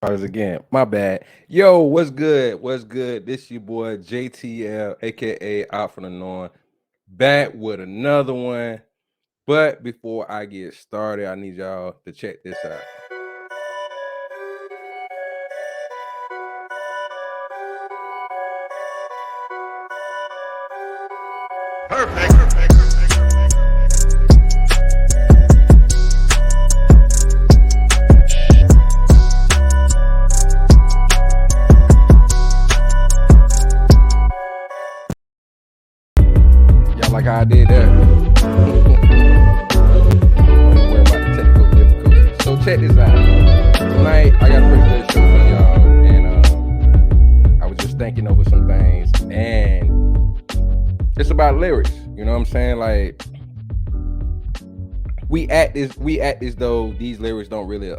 Again, my bad. Yo, what's good? What's good? This your boy JTL, aka Out from the North, back with another one. But before I get started, I need y'all to check this out. Y'all like how I did that? Don't worry about the technical difficulties. So check this out. Tonight I got a pretty good show for y'all, and I was just thinking over some things, and it's about lyrics. You know what I'm saying? Like we act as though these lyrics don't really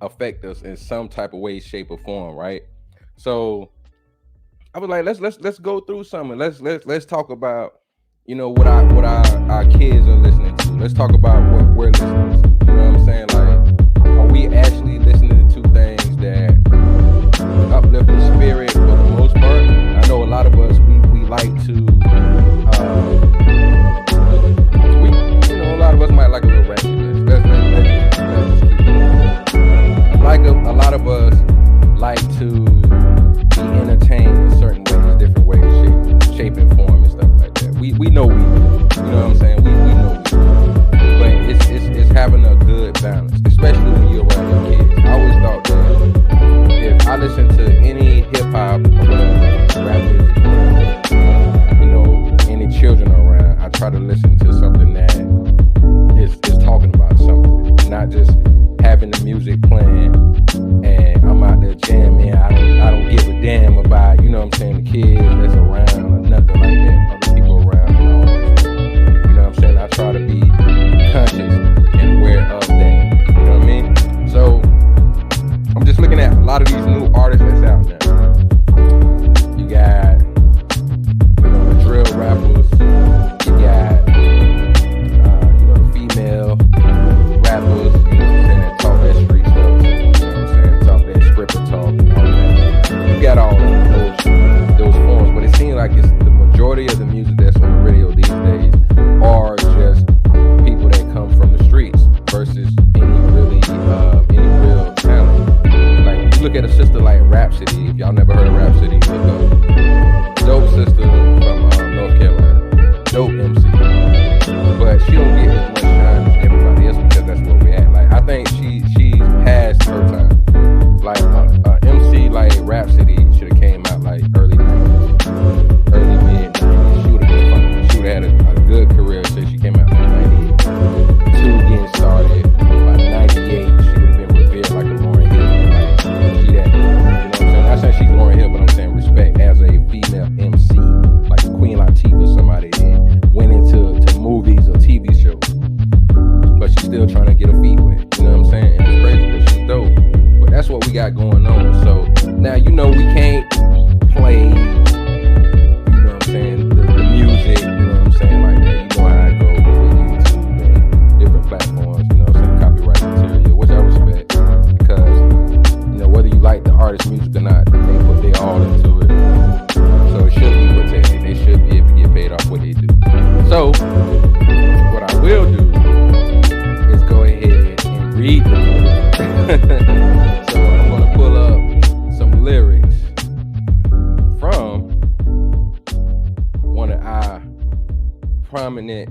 affect us in some type of way, shape, or form, right? So I was like, let's go through something. Let's talk about what our kids are listening to. Let's talk about what we're listening to. You know what I'm saying? Like, are we actually listening to things that uplift the spirit for the most part? I know a lot of us we like to a lot of us might like a little ratchetness. Let's keep it. Like a lot of us like to be entertained in certain ways, different ways, shape and form and stuff like that. We know we do. You know what I'm saying? We know we do. But it's having a good balance, especially when you're around your kids. I always thought that if I listen to any hip hop or whatever, rap music, any children around, I try to listen to something that is talking about something, not just having the music playing and I'm out there jamming. I don't give a damn about, you know what I'm saying, the kids that's around or nothing like that, other people around and all that. You know what I'm saying? I try to be conscious and aware of that. You know what I mean? So I'm just looking at a lot of these new artists that's out now. You got, the drill rappers. You got, the female rappers, that talk that street stuff, you know what I'm saying, talk that scripper talk and all that. You got all those forms, but it seems like it's the majority of the music that's on the radio these days are just people that come from the streets versus any real talent. Like, you look at a sister like Rhapsody. If y'all never heard of Rhapsody, look up. Dope sister from North Carolina, dope MC, but she don't get as much shine as everybody else because that's where we at. Like, I think she's past her time. Like MC like Rhapsody should have came out like early 90s, early mid 90s. She would have been fine. She would have had a good career since she came out in 98. Two getting started by 98, she would have been revered like a Lauryn Hill. Like, she that, you know what I'm saying? I'm not saying she's Lauryn Hill, but I'm saying respect as a female MC, like Queen Latifah, somebody that went into movies or TV shows, but she's still trying to get her feet wet. You know what I'm saying? And it's crazy because she's dope. But that's what we got going on. So now we can't play, you know what I'm saying, the music, you know what I'm saying, like that. You know how I go with YouTube and different platforms, you know what I'm saying, copyright material, which I respect, because whether you like the artist's music or not, they put their all into it. So it should be protected. They should be able to get paid off what they do. So what I will do is go ahead and read the lyrics. So I'm going to pull up some lyrics from one of our prominent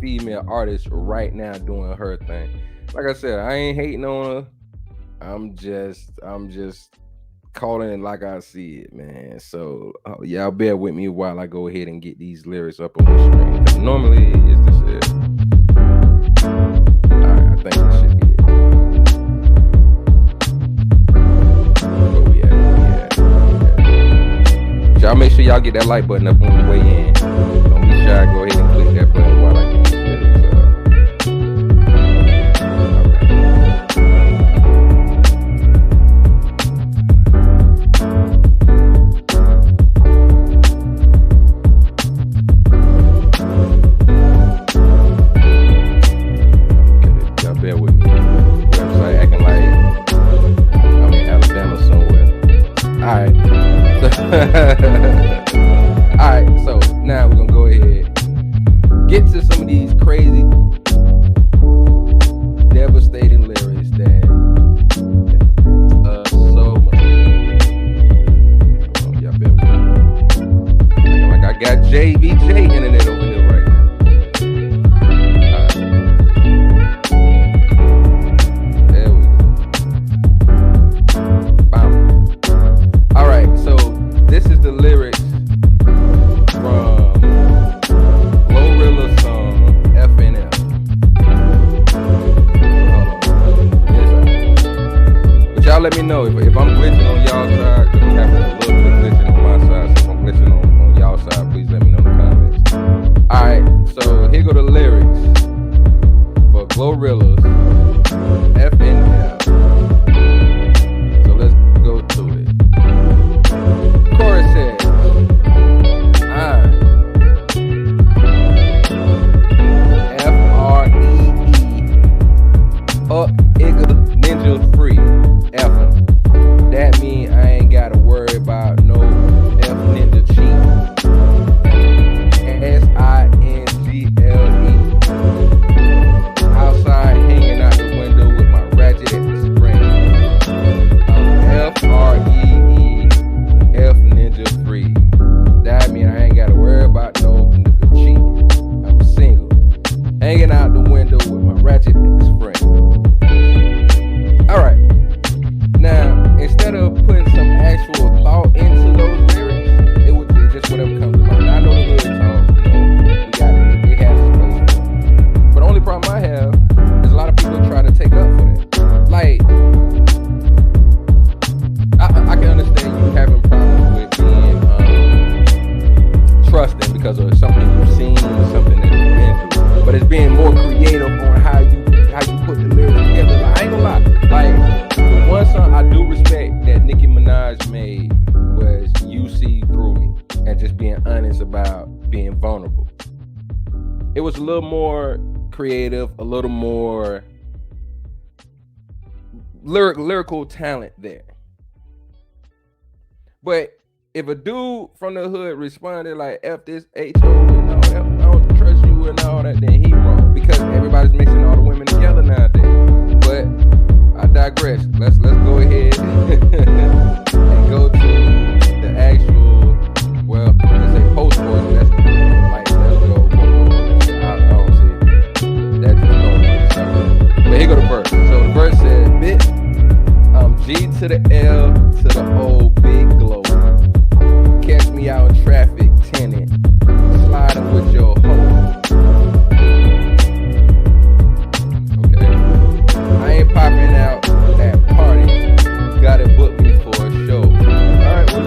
female artists right now doing her thing. Like I said, I ain't hating on her. I'm just calling it like I see it, man. So y'all bear with me while I go ahead and get these lyrics up on the screen. 'Cause normally it's this here. All right, I think this should be it. Where we at? Y'all make sure y'all get that like button up on the way in. Don't be shy. Go ahead and click that button while I get these lyrics up. Bear with me. Website acting like I'm in Alabama somewhere. Alright. Alright, so now we're gonna go ahead. Get to some of these crazy, devastating lyrics that so much. Oh, y'all bear with me. Like I got JVJ internet over here right now. This is the lyrics from Glorilla's song FNF. But y'all let me know if I'm glitching on y'all side, because I'm having a little bit of glitching on my side. So if I'm glitching on y'all side, please let me know in the comments. Alright, so here go the lyrics for Glorilla's FNF. So let's go to it. Chorus says, F-R-E-E, up, nigga, ninja free, F-em. That mean I ain't gotta worry about no F ninja cheat. S-I-N-G-L-E, outside hanging out the window with my ratchet at the spring. F-R-E-E, F ninja free. That mean I ain't gotta worry about no nigga cheating. I'm single, hanging out the window with my ratchet ass friend. Alright, now instead of putting some actual thought into those lyrics, it was just whatever comes to mind. I know the hood talk, we got it has its place for it. But the only problem I have is a lot of people try to take up for that. Like, I can understand you having problems with being trusting because of something you've seen or something that you've been through. But it's being more creative on how you put the lyrics together. Like, I ain't gonna lie. Like, the one song I do respect that Nicki Minaj made was "You See Through Me," and just being honest about being vulnerable. It was a little more creative, a little more lyrical talent there. But if a dude from the hood responded like F this H-O and all that, I don't trust you and all that, then he wrong. Because everybody's mixing all the women together nowadays. But I digress. Let's go ahead and go to the actual, well, let's say post-chorus. Let's go. I don't see it. That's just going on. But here go the verse. So the verse says, bitch, I'm G to the L to the O, big glow. Catch me out in traffic, tenant, sliding with your hoe. Okay. I ain't popping out at parties, gotta book me for a show. Alright, what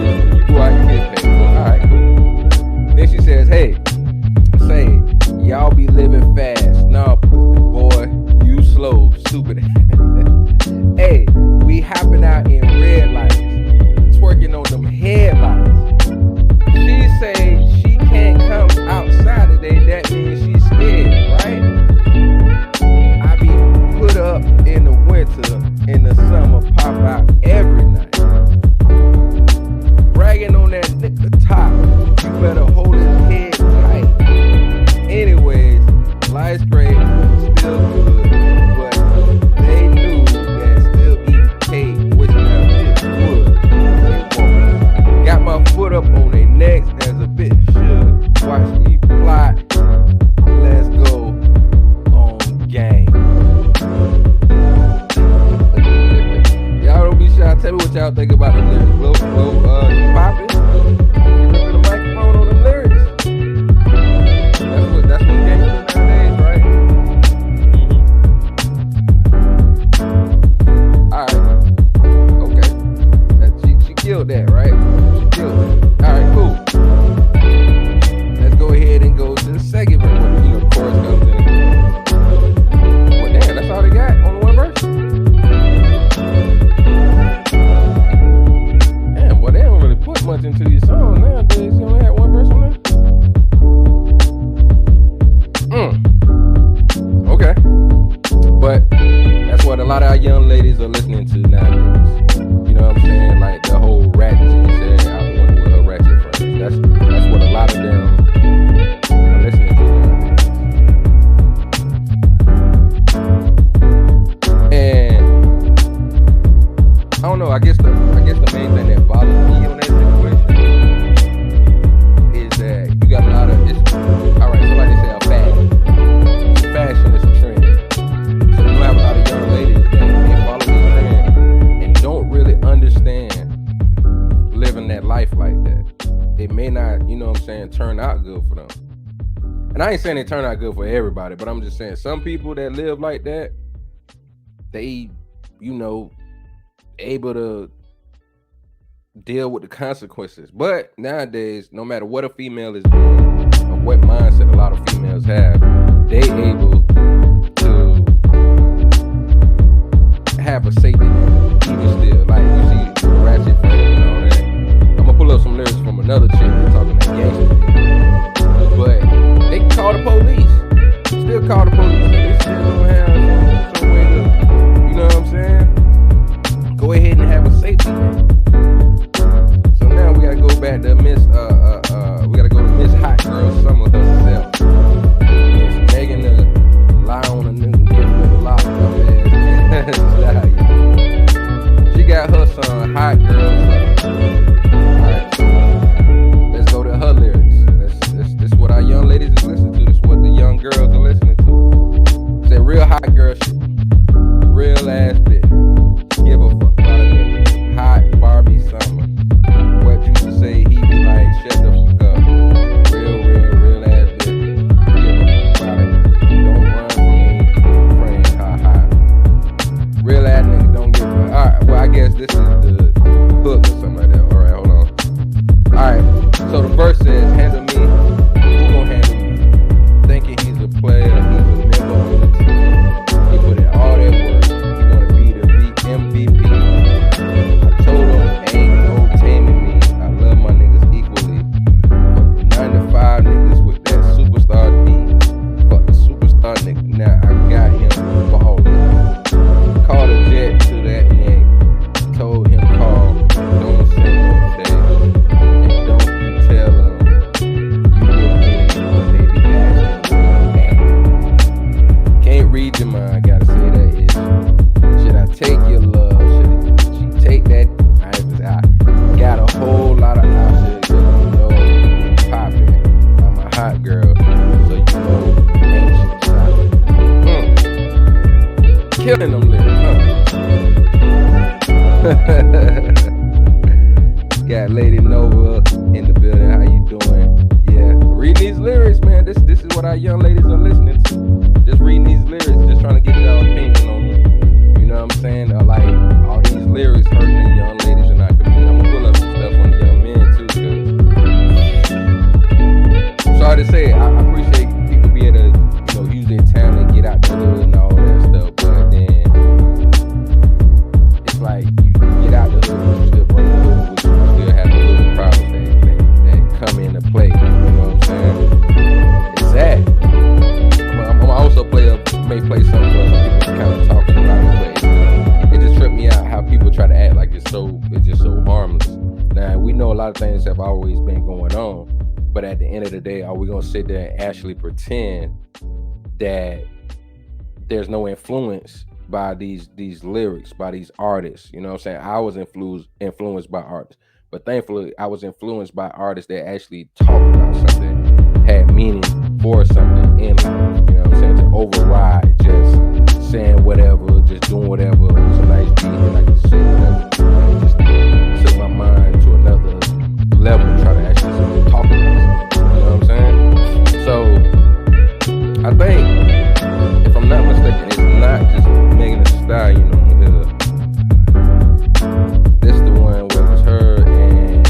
deal with it. All right, cool. Let's go ahead and go to the second verse. Well, you know, the chorus comes in. Well, damn, that's all they got on the one verse? Damn, well, they don't really put much into these songs nowadays. You only had one verse on there? Okay. But that's what a lot of our young ladies are listening to nowadays. You know what I'm saying? Like the whole ratchet. She said, I wonder with her ratchet friends. That's what a lot of them are listening to nowadays. And I don't know. I guess the main thing that bothers me on that situation is that you got a lot of this. All right, so like they say, a fashion. Fashion is a trend. So you have a lot of young ladies that they follow this trend and don't really understand living that life like that. It may not, you know what I'm saying, turn out good for them. And I ain't saying it turn out good for everybody, but I'm just saying some people that live like that, they, you know, able to deal with the consequences. But nowadays, no matter what a female is doing or what mindset a lot of females have, they able to have a safety net, even still. Like you see the ratchet friends and all that. I'm gonna pull up some lyrics from another chick that's talking that gangster shit. But they can call the police. Still call the police. They still don't have some way to, you know what I'm saying? Go ahead and have a safety net. So now we gotta go back to Miss Hot Girl Summer herself. It's Megan to lie on a nigga, get a little lock up ass. She got her son Hot Girl Summer. Alright, so let's go to her lyrics. This what our young ladies is listening to. This what the young girls are listening to. Say real hot girl shit. Real ass bitch. Give a fuck about a nigga. Hot Barbie Summer. What you to say, he be like, shut the fuck up. Real ass bitch. Give a fuck about it. Don't run from me, friend. Ha ha. Real ass nigga, don't give a fuck. Alright, well, I guess this is the hook or something like that. Alright, hold on. Alright, so the verse says, handle me. Who gon' handle me? Thinking he's a player, he's a member of the team. He put in all that work. MVP. I told him ain't no taming me. I love my niggas equally. Fuck the 9 to 5 niggas with that superstar D. Fuck the superstar nigga. Now I got him ballin'. Called a jet to that neck. Told him call. Don't send no text. And don't you tell him you with me when they be asking where I'm at. Can't read your mind. Gotta say that is. Should I take your love? Should she take that? I got a whole lot of options. You know, poppin'. I'm a hot girl, so you know, ain't shit stopping. Killing them lyrics, huh? Got Lady Nova in the building. How you doing? Yeah, read these lyrics, man. This is what our young ladies are listening to. Just reading these lyrics, just trying to get y'all opinion on them. You know what I'm saying? Like all these lyrics hurting the young ladies in our community. I'm gonna pull up some stuff on the young men too, cause sorry to say, I appreciate people being able to, you know, use their talent, get out the hood and all that stuff. But then it's like you get out the hood, but you still bring the hood with you. You still have the little problems that come into play. You know what I'm saying? It's sad. I'm also may play something for some people kind of talking about it, but it just tripped me out how people try to act like it's just so harmless. Now we know a lot of things have always been going on, but at the end of the day, are we gonna sit there and actually pretend that there's no influence by these lyrics, by these artists? You know what I'm saying? I was influenced by artists, but thankfully I was influenced by artists that actually talked about something, had meaning for something in life. You know what I'm saying? To override just saying whatever, just doing whatever. It was a nice beat and I could say whatever. And it just took my mind to another level to try to actually talk about something. You know what I'm saying? So I think, if I'm not mistaken, it's not just Megan Thee Stallion on here. This the one where it was her and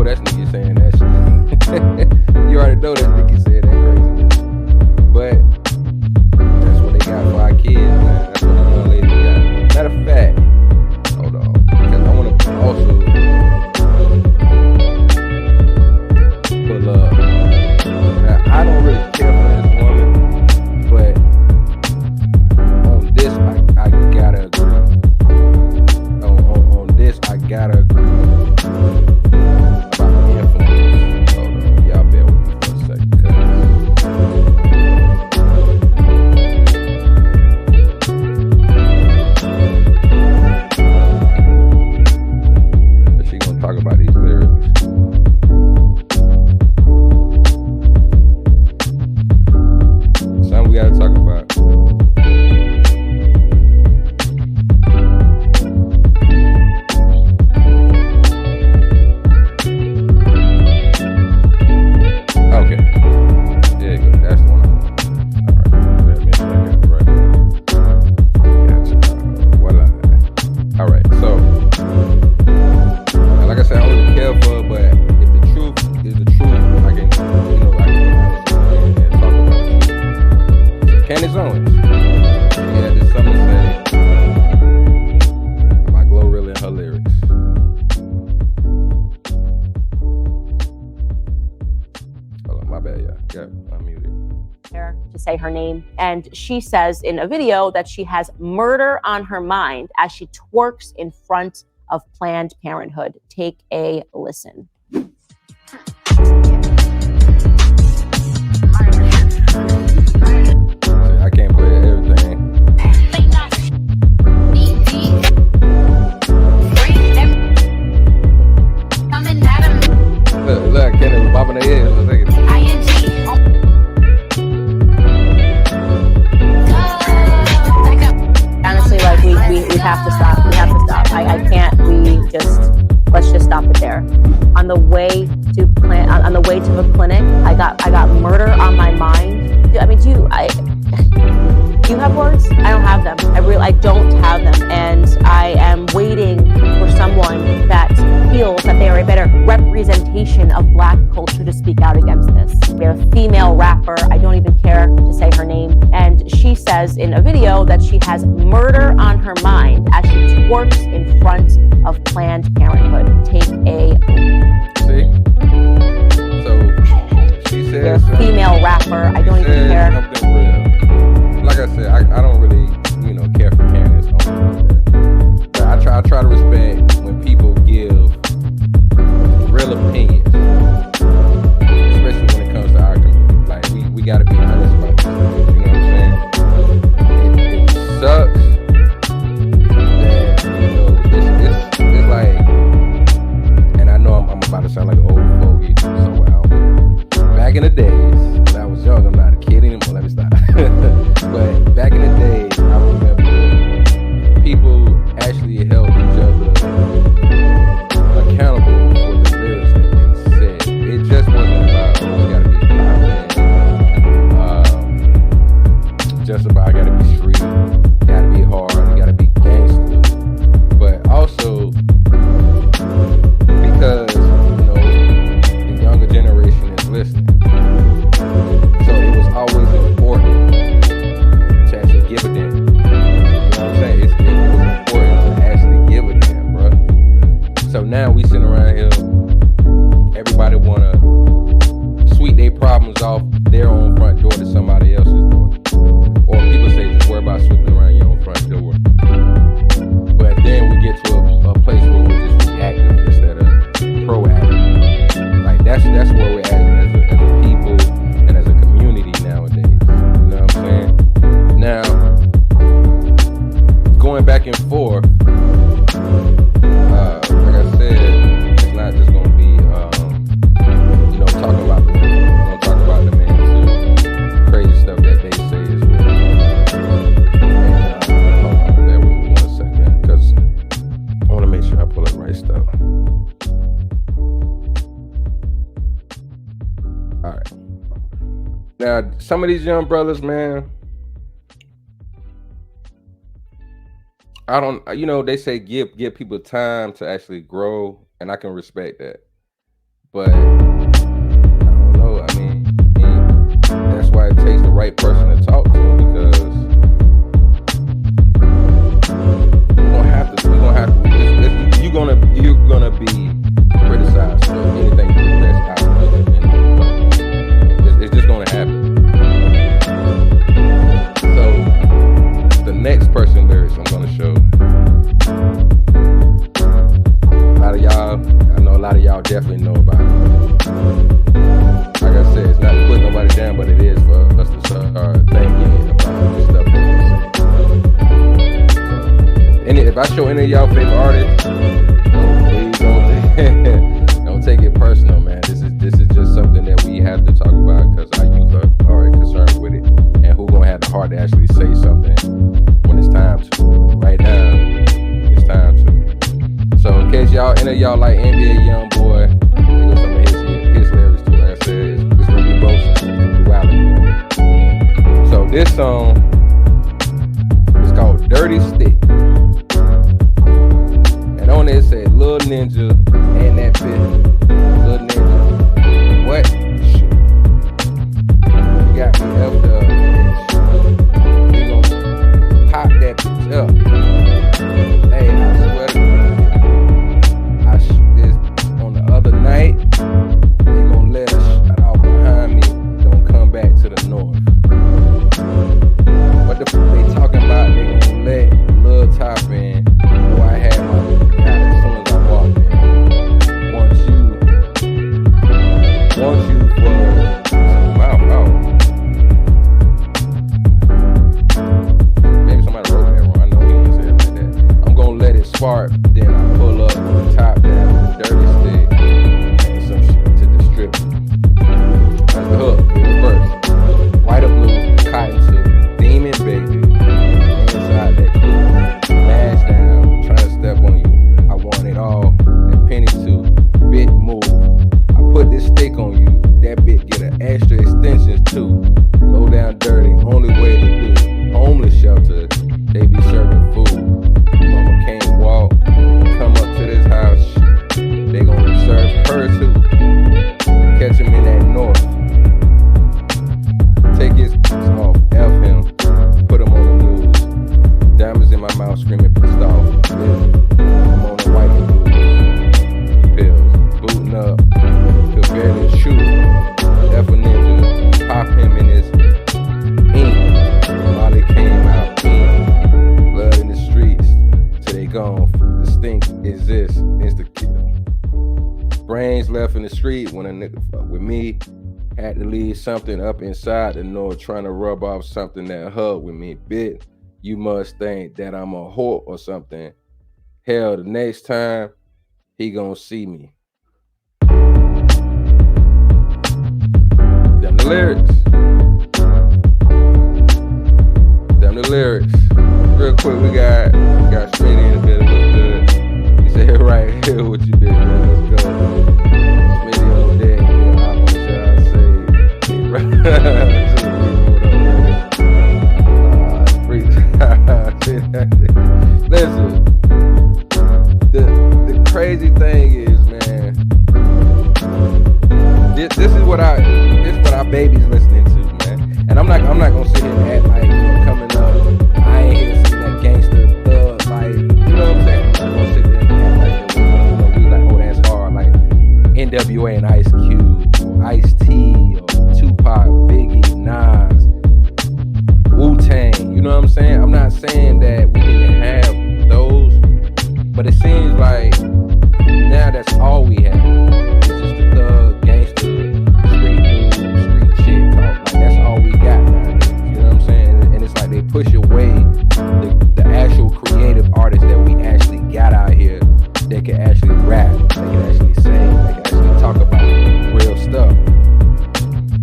know that's nigga saying that shit. You already know that nigga said that crazy. But that's what they got for our kids, man. That's what the young lady got. Matter of fact, hold on, because I want to also pull up. Now, I don't really care for this woman, but on this, I gotta agree. On this, I gotta agree about the influence. Hold on, y'all bear with me for a second. She gonna talk about these lyrics. Something we gotta talk about. Candace Owens. She had this something to say about Glorilla and her lyrics. Hold on, my bad, y'all. Yeah, I'm muted. To say her name, and she says in a video that she has murder on her mind as she twerks in front of Planned Parenthood. Take a listen. I can't play everything. Look, Kenneth was bopping their head. Honestly, like we have to stop. We have to stop. I can't. Let's just stop it there. On the way to the clinic, I got murder on my mind. I mean, do you have words? I don't have them. I don't have them, and I am waiting for someone that feels that they are a better representation of Black culture to speak out against this. We have a female rapper. I don't even care to say her name, and she says in a video that she has murder on her mind as she twerks in front of Planned Parenthood. Take a see. So she says a female rapper. I don't even care. Like I said, I don't really, care for Candace Owens. But I try to respect when people give real opinions, especially when it comes to our community. Like we gotta be honest about this. You know what I'm saying? It sucks that it's like, and I know I'm about to sound like an old fogey, so back in the days when I was young, I'm not a kid anymore. Let me stop. But back in the days, I remember people actually held each other accountable for the lyrics that they said. It just wasn't about, you gotta be poppin', just about I gotta be street, gotta be hard, you gotta be gangster. But also because the younger generation is listening. So it was always important to actually give a damn. You know what I'm saying? It was important to actually give a damn, bro. So now we sitting around here, everybody wanna sweep their problems off their own front door to somebody else's door. Or people say just worry about sweeping around your own front door. But then we get to a place where we're just reactive instead of proactive. Like that's where we're at as a people and as a community nowadays. You know what I'm saying? Now, going back and forth, like I said, it's not just gonna be talking about the women. We're gonna talk about the men too. Crazy stuff that they say as well. And hold on, bear with me 1 second, because I want to make sure I pull up right stuff. All right. Now, some of these young brothers, man, I don't, they say give people time to actually grow, and I can respect that. But I don't know. I mean, that's why it takes the right person to talk to him, because you're gonna be criticized for anything that's out there. It's just gonna happen. So the next person lyrics I'm gonna show. A lot of y'all definitely know about it. Like I said, it's not to put nobody down, but it is for us to start thinking about this stuff. If I show any of y'all favorite artists, please don't take it personal, man. This is just something that we have to talk about, because our youth are already concerned with it, and who gonna have the heart to actually say something when it's time to. Right now, it's time to. So in case any of y'all like NBA YoungBoy, here's some of his lyrics too. Like I said, it's gonna be both sides, duality. So this song is called Dirty Stick. And on it said Lil Ninja and that bitch. Lil Ninja. What? Shit. You got me effed up, bitch. We gon' pop that bitch up. Hey, I swear to God, this on the other night, they gon' let a shot out behind me. Don't come back to the north. What the fuck they talking about? They gon' let Lil Top in. Know I had my as soon as I walked in. Want you for some mouth out. Maybe somebody wrote that wrong. I know he didn't say it like that. I'm gonna let it spark, then I pull up with the top down with the dirty stick and some shit to distribute. That's the hook. Here's the verse. White or blue, cotton to Demon Baby. Inside that coupe, mash down, trying to step on you. I want it all. That penny too, bit move. I put this stick on you. That bit get an extra extensions too. Low down dirty, only way to do. Homeless shelter, they be serving food. Mama can't walk, come up to this house. They gonna serve her too. Catch him in that north. Take his off, F him, put him on the news. Diamonds in my mouth, screaming pissed off. I'm on the white and blue pills, booting up, could barely shoot. F a ninja, pop him in his ink. While they came out, ink. Blood in the streets, till they gone. The stink is this, insta kill. Brains left in the street when a nigga fuck with me. Had to leave something up inside the north, trying to rub off something that hug with me. Bit, you must think that I'm a whore or something. Hell, the next time, he gonna see me. Them the lyrics. Them the lyrics. Real quick, we got Smitty in the bit, look good. He said, right here, what you did, man, let's go. Smitty on deck, yeah, I'm on shot, Listen, the crazy thing is, man, this is what our babies listening to, man. And I'm not gonna sit here and act like, coming up, I ain't here to see that gangster thug life. You know what I'm saying? I'm not gonna sit there and act like, we like, oh, that's hard, like NWA and Ice Cube, or Ice-T, or Tupac, Biggie, Nas, Wu-Tang. You know what I'm saying? I'm not saying that we didn't have those, but it seems like now that's all we have. It's just the thug, gangster, street dude, street shit talk. Like, that's all we got nowadays. You know what I'm saying? And it's like they push away the actual creative artists that we actually got out here that can actually rap, they can actually sing, they can actually talk about real stuff.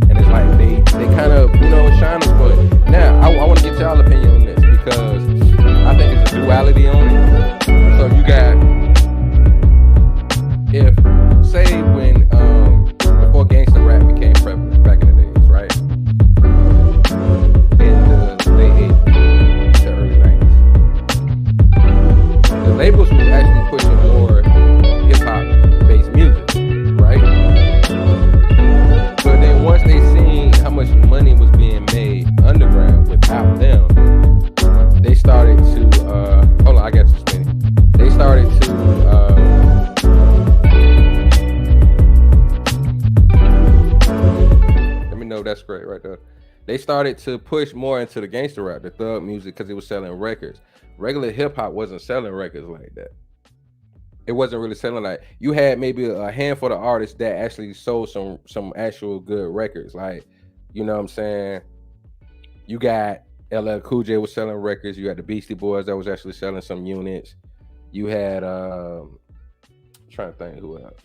And it's like they kind of, shine us for it. Now, I want to get y'all opinion on this, because I think it's a duality on it. So you got, if that's great right there. They started to push more into the gangster rap, the thug music, because it was selling records. Regular hip hop wasn't selling records like that. It wasn't really selling like you had maybe a handful of artists that actually sold some actual good records. Like, you know what I'm saying? You got LL Cool J was selling records. You had the Beastie Boys that was actually selling some units. You had trying to think who else.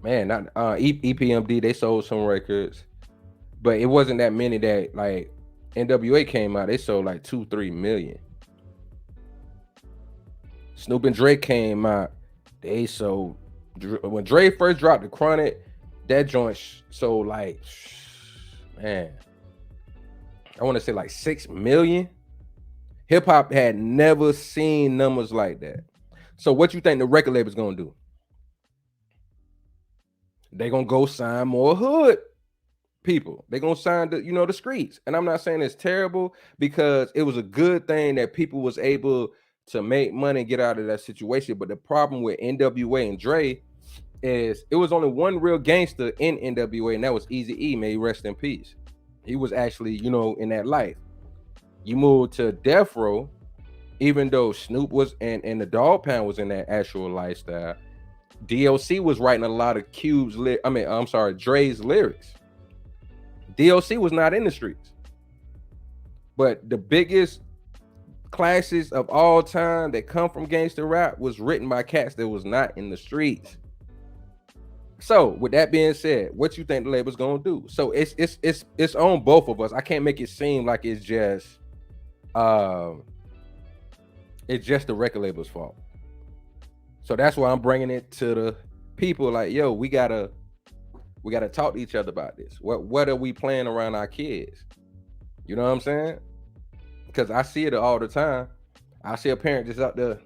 Man, not EPMD. They sold some records, but it wasn't that many that like NWA came out. They sold like 2-3 million. Snoop and Drake came out. They sold when Dre first dropped the Chronic. That joint sold like, man, I want to say like 6 million. Hip hop had never seen numbers like that. So what you think the record label's gonna do? They gonna go sign more hood people. They gonna sign the streets. And I'm not saying it's terrible, because it was a good thing that people was able to make money and get out of that situation. But the problem with NWA and Dre is it was only one real gangster in NWA, and that was Eazy-E. May he rest in peace. He was actually, in that life. You move to Death Row, even though Snoop was and the Dog Pound was in that actual lifestyle, DLC was writing a lot of Dre's lyrics. DLC was not in the streets. But the biggest classes of all time that come from gangster rap was written by cats that was not in the streets. So with that being said, what you think the label's gonna do? So it's on both of us. I can't make it seem like it's just the record label's fault. So that's why I'm bringing it to the people. Like, yo, we gotta talk to each other about this. What are we playing around our kids? You know what I'm saying? Because I see it all the time. I see a parent just out there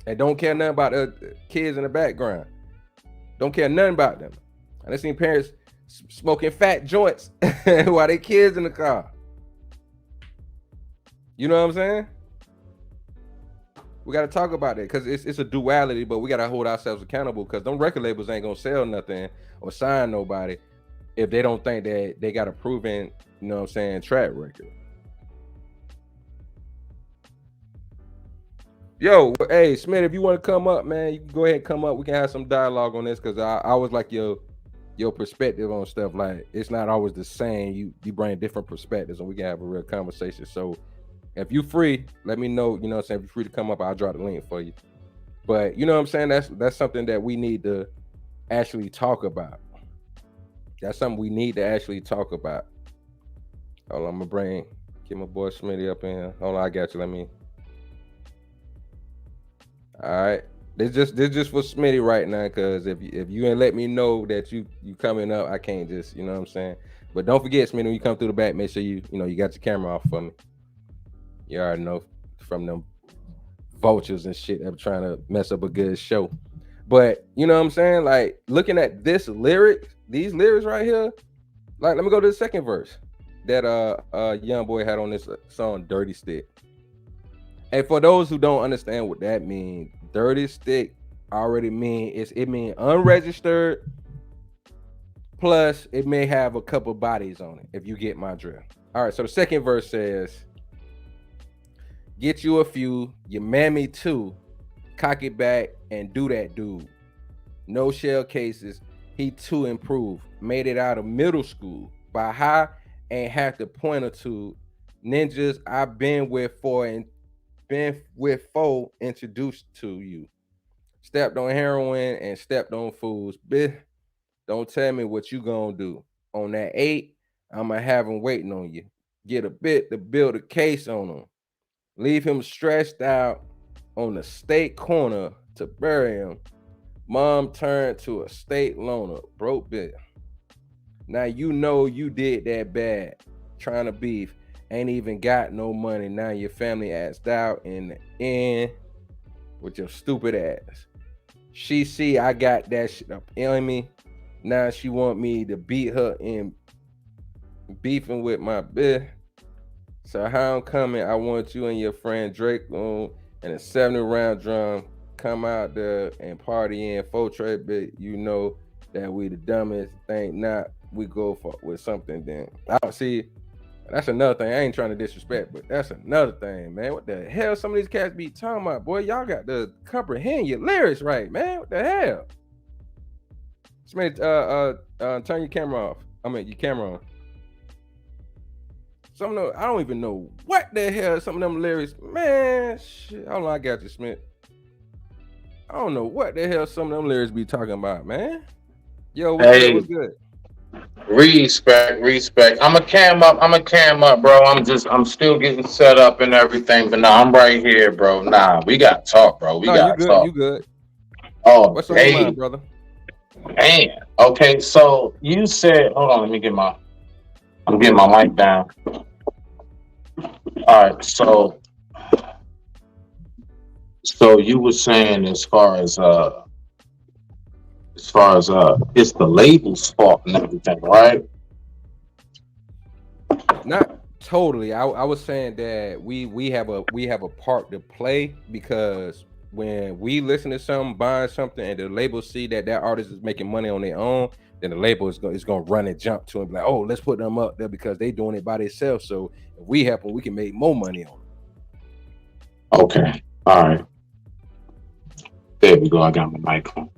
and don't care nothing about the kids in the background. Don't care nothing about them. And I seen parents smoking fat joints while their kids in the car. You know what I'm saying? We got to talk about it, because it's a duality, but we got to hold ourselves accountable, because them record labels ain't going to sell nothing or sign nobody if they don't think that they got a proven, track record. Yo, hey, Smith, if you want to come up, man, you can go ahead and come up. We can have some dialogue on this, because I always like your perspective on stuff. Like, it's not always the same. You bring different perspectives, and we can have a real conversation. So if you free, let me know. You know what I'm saying? If you're free to come up, I'll drop the link for you. But you know what I'm saying? That's something that we need to actually talk about. That's something we need to actually talk about. Hold on, I'm gonna get my boy Smitty up in here. Hold on, I got you. All right. This just for Smitty right now, because if you ain't let me know that you coming up, I can't just, you know what I'm saying? But don't forget, Smitty, when you come through the back, make sure you got your camera off for me. You already know, from them vultures and shit that are trying to mess up a good show. But you know what I'm saying? Like, looking at these lyrics right here, like, let me go to the second verse that Young Boy had on this song, Dirty Stick. And for those who don't understand what that means, Dirty Stick already means unregistered, plus it may have a couple bodies on it, if you get my drift. All right, so the second verse says, get you a few, your mammy too, cock it back and do that dude. No shell cases, he too improved, made it out of middle school. By high, ain't have to point or two. Ninjas I've been with four introduced to you. Stepped on heroin and stepped on fools. Bitch, don't tell me what you gonna do. On that 8, I'ma have him waiting on you. Get a bit to build a case on him. Leave him stretched out on the state corner to bury him. Mom turned to a state loner, broke bitch. Now you know you did that bad. Trying to beef, ain't even got no money. Now your family asked out in the end with your stupid ass. She see I got that shit up in me. Now she want me to beat her in beefing with my bitch. So how I'm coming, I want you and your friend Drake on and a 70 round drum come out there and party in full trade bit, you know that we the dumbest thing. Not we go for with something. Then I don't see. That's another thing. I ain't trying to disrespect, but that's another thing, man. What the hell? Some of these cats be talking about, boy. Y'all got to comprehend your lyrics, right, man? What the hell? Smith, turn your camera off. I mean, your camera on. Some of them, I don't even know what the hell some of them lyrics, man. Shit, hold on, I got you, Smith. I don't know what the hell some of them lyrics be talking about, man. Yo, what's good? Respect. I'm a cam up, bro. I'm still getting set up and everything, but no, I'm right here, bro. Nah, we got to talk, bro. We No, got to talk. you good. Oh, what's on your mind, brother? Man. Okay, so you said, hold on, I'm getting my mic down. All right, so you were saying as far as it's the label's fault and everything, right? Not totally. I was saying that we have a part to play, because when we listen to something, buying something, and the label see that artist is making money on their own, then the label is going to run and jump to it and be like, oh, let's put them up there because they doing it by themselves. So if we help them, we can make more money on it. Okay. All right. There we go. I got my mic on.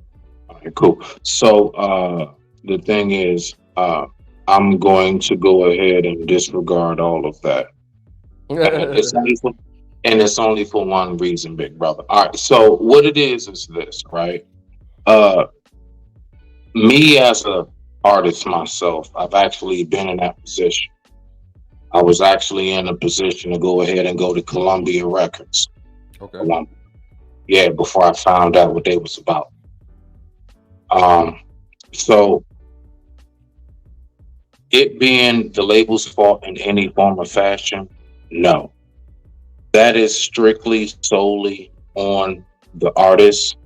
All right, cool. So the thing is, I'm going to go ahead and disregard all of that. And it's only for one reason, big brother. All right. So what it is this, right? Me as a artist myself, I've actually been in that position. I was actually in a position to go ahead and go to Columbia Records. Okay. Columbia. Yeah, before I found out what they was about. So it being the label's fault in any form or fashion, no. That is strictly solely on the artist,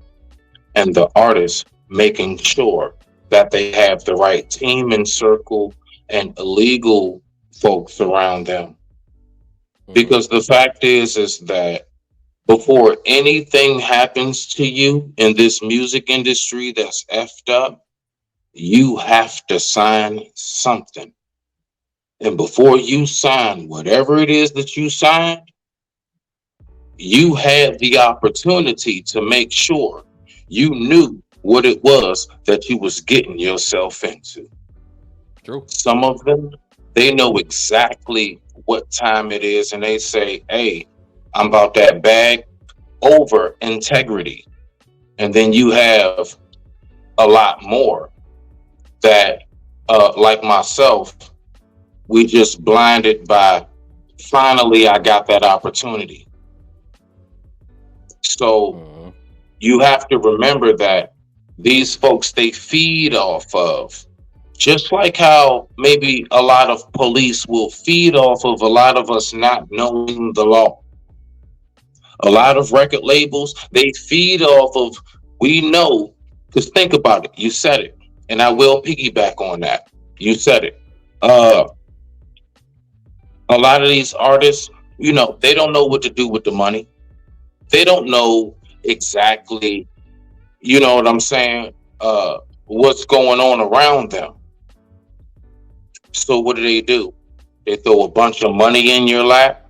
and the artist making sure that they have the right team and circle and legal folks around them. Because the fact is that before anything happens to you in this music industry that's effed up, you have to sign something. And before you sign whatever it is that you signed, you had the opportunity to make sure you knew what it was that you was getting yourself into. True. Some of them, they know exactly what time it is, and they say, hey, I'm about that bag over integrity. And then you have a lot more that, like myself, we just blinded by, finally, I got that opportunity. So you have to remember that these folks, they feed off of, just like how maybe a lot of police will feed off of a lot of us not knowing the law. A lot of record labels, they feed off of, we know, because think about it, you said it, and I will piggyback on that. You said it. A lot of these artists, you know, they don't know what to do with the money. They don't know exactly, you know what I'm saying, what's going on around them. So what do? They throw a bunch of money in your lap.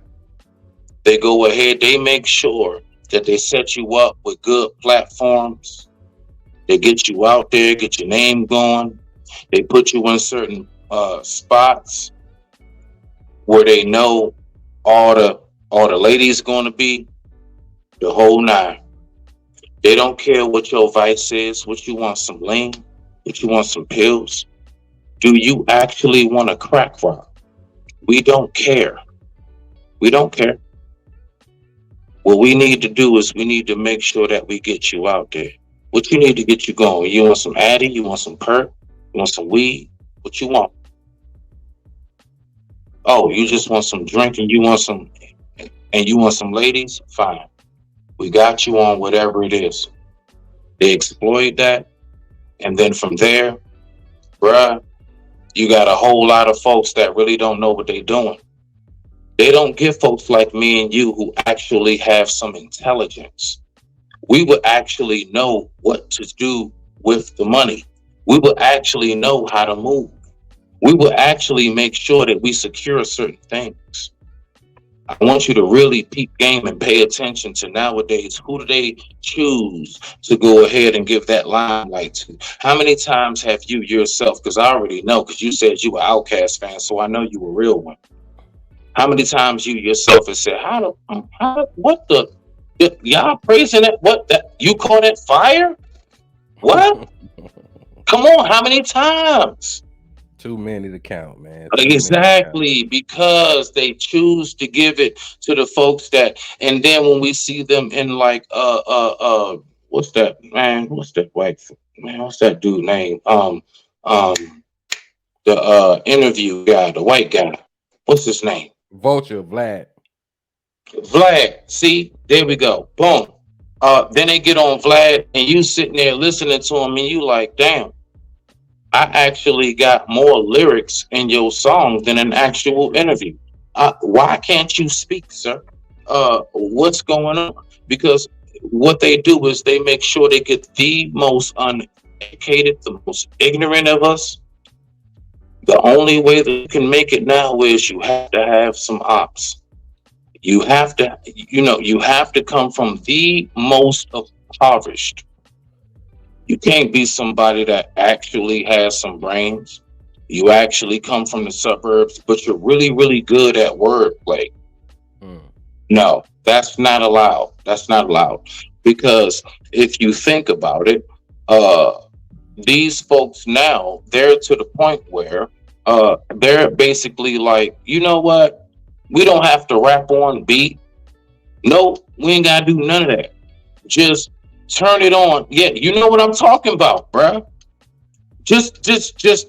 They go ahead, they make sure that they set you up with good platforms. They get you out there, get your name going. They put you in certain spots where they know all the ladies going to be, the whole nine. They don't care what your vice is, what you want, some lean, what you want, some pills. Do you actually want a crack rock? We don't care. We don't care. What we need to do is we need to make sure that we get you out there. What you need to get you going? You want some Addy? You want some perk? You want some weed? What you want? Oh, you just want some drink and you want some ladies? Fine. We got you on whatever it is. They exploit that. And then from there, bruh, you got a whole lot of folks that really don't know what they're doing. They don't get folks like me and you who actually have some intelligence. we would actually know what to do with the money. We would actually know how to move. We will actually make sure that we secure certain things. I want you to really peep game and pay attention to nowadays. Who do they choose to go ahead and give that limelight to? How many times have you yourself, because I already know, because you said you were Outcast fan, so I know you were a real one. How many times you yourself have said, what the, y'all praising it? What, that you call that fire? What? Come on, how many times? Too many to count, man. Exactly, because they choose to give it to the folks that, and then when we see them in like what's that man? What's that white man? What's that dude name? Um, the interview guy, the white guy. What's his name? Vulture, Vlad. Vlad. See, there we go. Boom. Then they get on Vlad, and you sitting there listening to him, and you like, damn. I actually got more lyrics in your song than an actual interview. Why can't you speak, sir? What's going on? Because what they do is they make sure they get the most uneducated, the most ignorant of us. The only way that you can make it now is you have to have some ops. You have to, you have to come from the most impoverished. You can't be somebody that actually has some brains. You actually come from the suburbs, but you're really, really good at wordplay. No, that's not allowed. That's not allowed. Because if you think about it, these folks now, they're to the point where they're basically like, you know what? We don't have to rap on beat. No, we ain't gotta do none of that. Just turn it on. Yeah, you know what I'm talking about, bruh. Just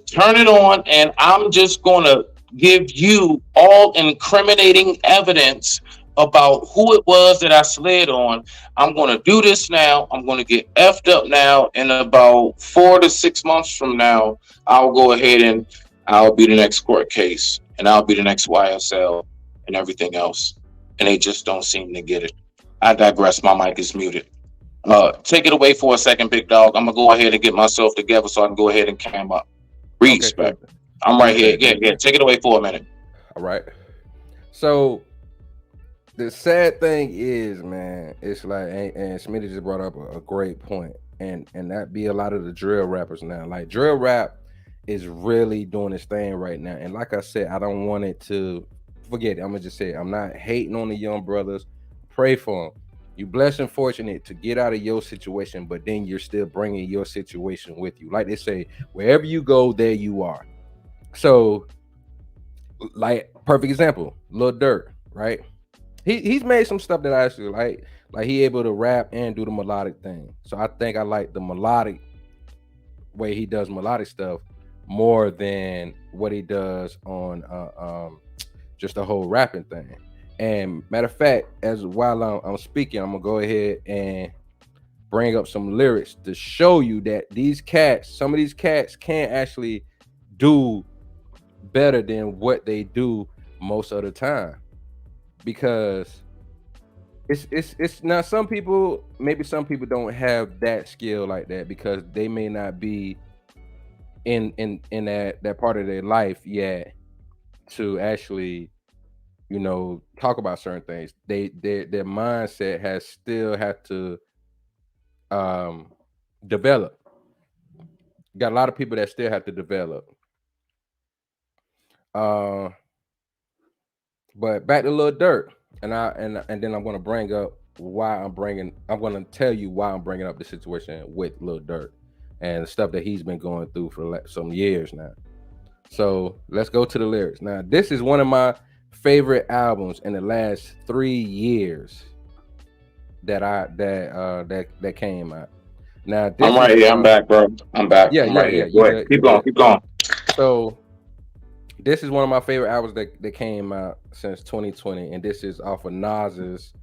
turn it on, and I'm just gonna give you all incriminating evidence about who it was that I slid on. I'm gonna do this now. I'm gonna get effed up now. In about 4 to 6 months from now, I'll go ahead and I'll be the next court case, and I'll be the next YSL and everything else. And they just don't seem to get it. I digress. My mic is muted. Take it away for a second, big dog. I'm gonna go ahead and get myself together so I can go ahead and cam up. Respect. Okay, I'm right here. Yeah. Take it away for a minute. All right. So the sad thing is, man, it's like, and Smitty just brought up a great point, and that be a lot of the drill rappers now. Like drill rap is really doing its thing right now, and like I said, I don't want it to forget it. I'm gonna just say I'm not hating on the young brothers. Pray for them. You blessed and fortunate to get out of your situation, but then you're still bringing your situation with you. Like they say, wherever you go, there you are. So, like, perfect example, Lil Durk, right? He's made some stuff that I actually like. Like he able to rap and do the melodic thing. So I think I like the melodic way he does melodic stuff more than what he does on just the whole rapping thing. And matter of fact, as while I'm speaking, I'm gonna go ahead and bring up some lyrics to show you that some of these cats can actually do better than what they do most of the time. Because it's not, some people don't have that skill like that because they may not be in that part of their life yet to actually talk about certain things. Their mindset has still have to develop. Got a lot of people that still have to develop. But back to Lil Durk, and then I'm gonna bring up I'm gonna tell you why I'm bringing up the situation with Lil Durk and the stuff that he's been going through for some years now. So let's go to the lyrics. Now, this is one of my favorite albums in the last 3 years that came out. Now I'm right here. I'm back, bro. I'm back. Yeah, I'm right yeah. Go ahead. Keep going. So this is one of my favorite albums that came out since 2020, and this is off of Nas's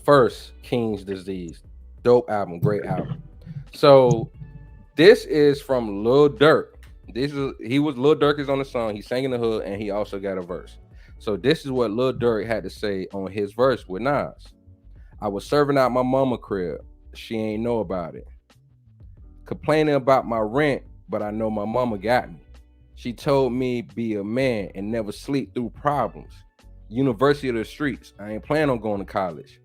first King's Disease. Dope album, great album. So this is from Lil Durk. Lil Durk is on the song. He sang in the hood, and he also got a verse. So this is what Lil Durk had to say on his verse with Nas. I was serving out my mama crib. She ain't know about it. Complaining about my rent, but I know my mama got me. She told me be a man and never sleep through problems. University of the streets. I ain't planning on going to college.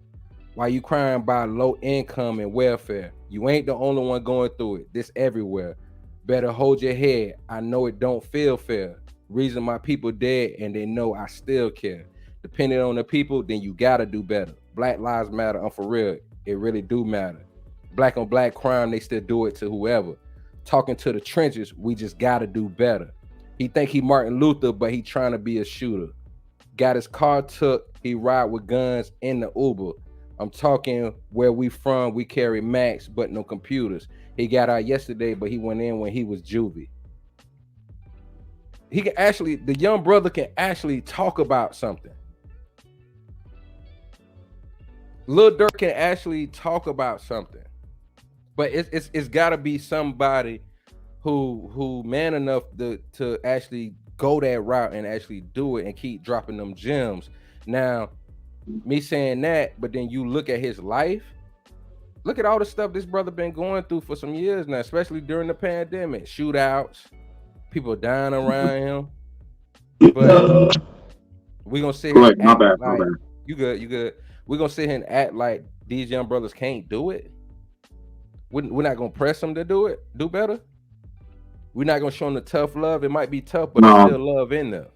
Why you crying about low income and welfare? You ain't the only one going through it. This everywhere. Better hold your head. I know it don't feel fair. Reason my people dead and they know I still care. Depending on the people, then you gotta do better. Black lives matter. I'm for real. It really do matter. Black on black crime, they still do it to whoever. Talking to the trenches, we just gotta do better. He think he Martin Luther, but he trying to be a shooter. Got his car took, he ride with guns in the Uber. I'm talking where we from, we carry Macs, but no computers. He got out yesterday, but he went in when he was juvie. He can actually, the young brother can actually talk about something. Lil Durk can actually talk about something. But it's gotta be somebody who man enough to actually go that route and actually do it and keep dropping them gems. Now, me saying that, but then you look at his life, look at all the stuff this brother been going through for some years now, especially during the pandemic. Shootouts, people dying around him. But we gonna sit here and My act bad. like you good. We're gonna sit here and act like these young brothers can't do it. We're not gonna press them to do better. We're not gonna show them the tough love. It might be tough, but there's still love in there.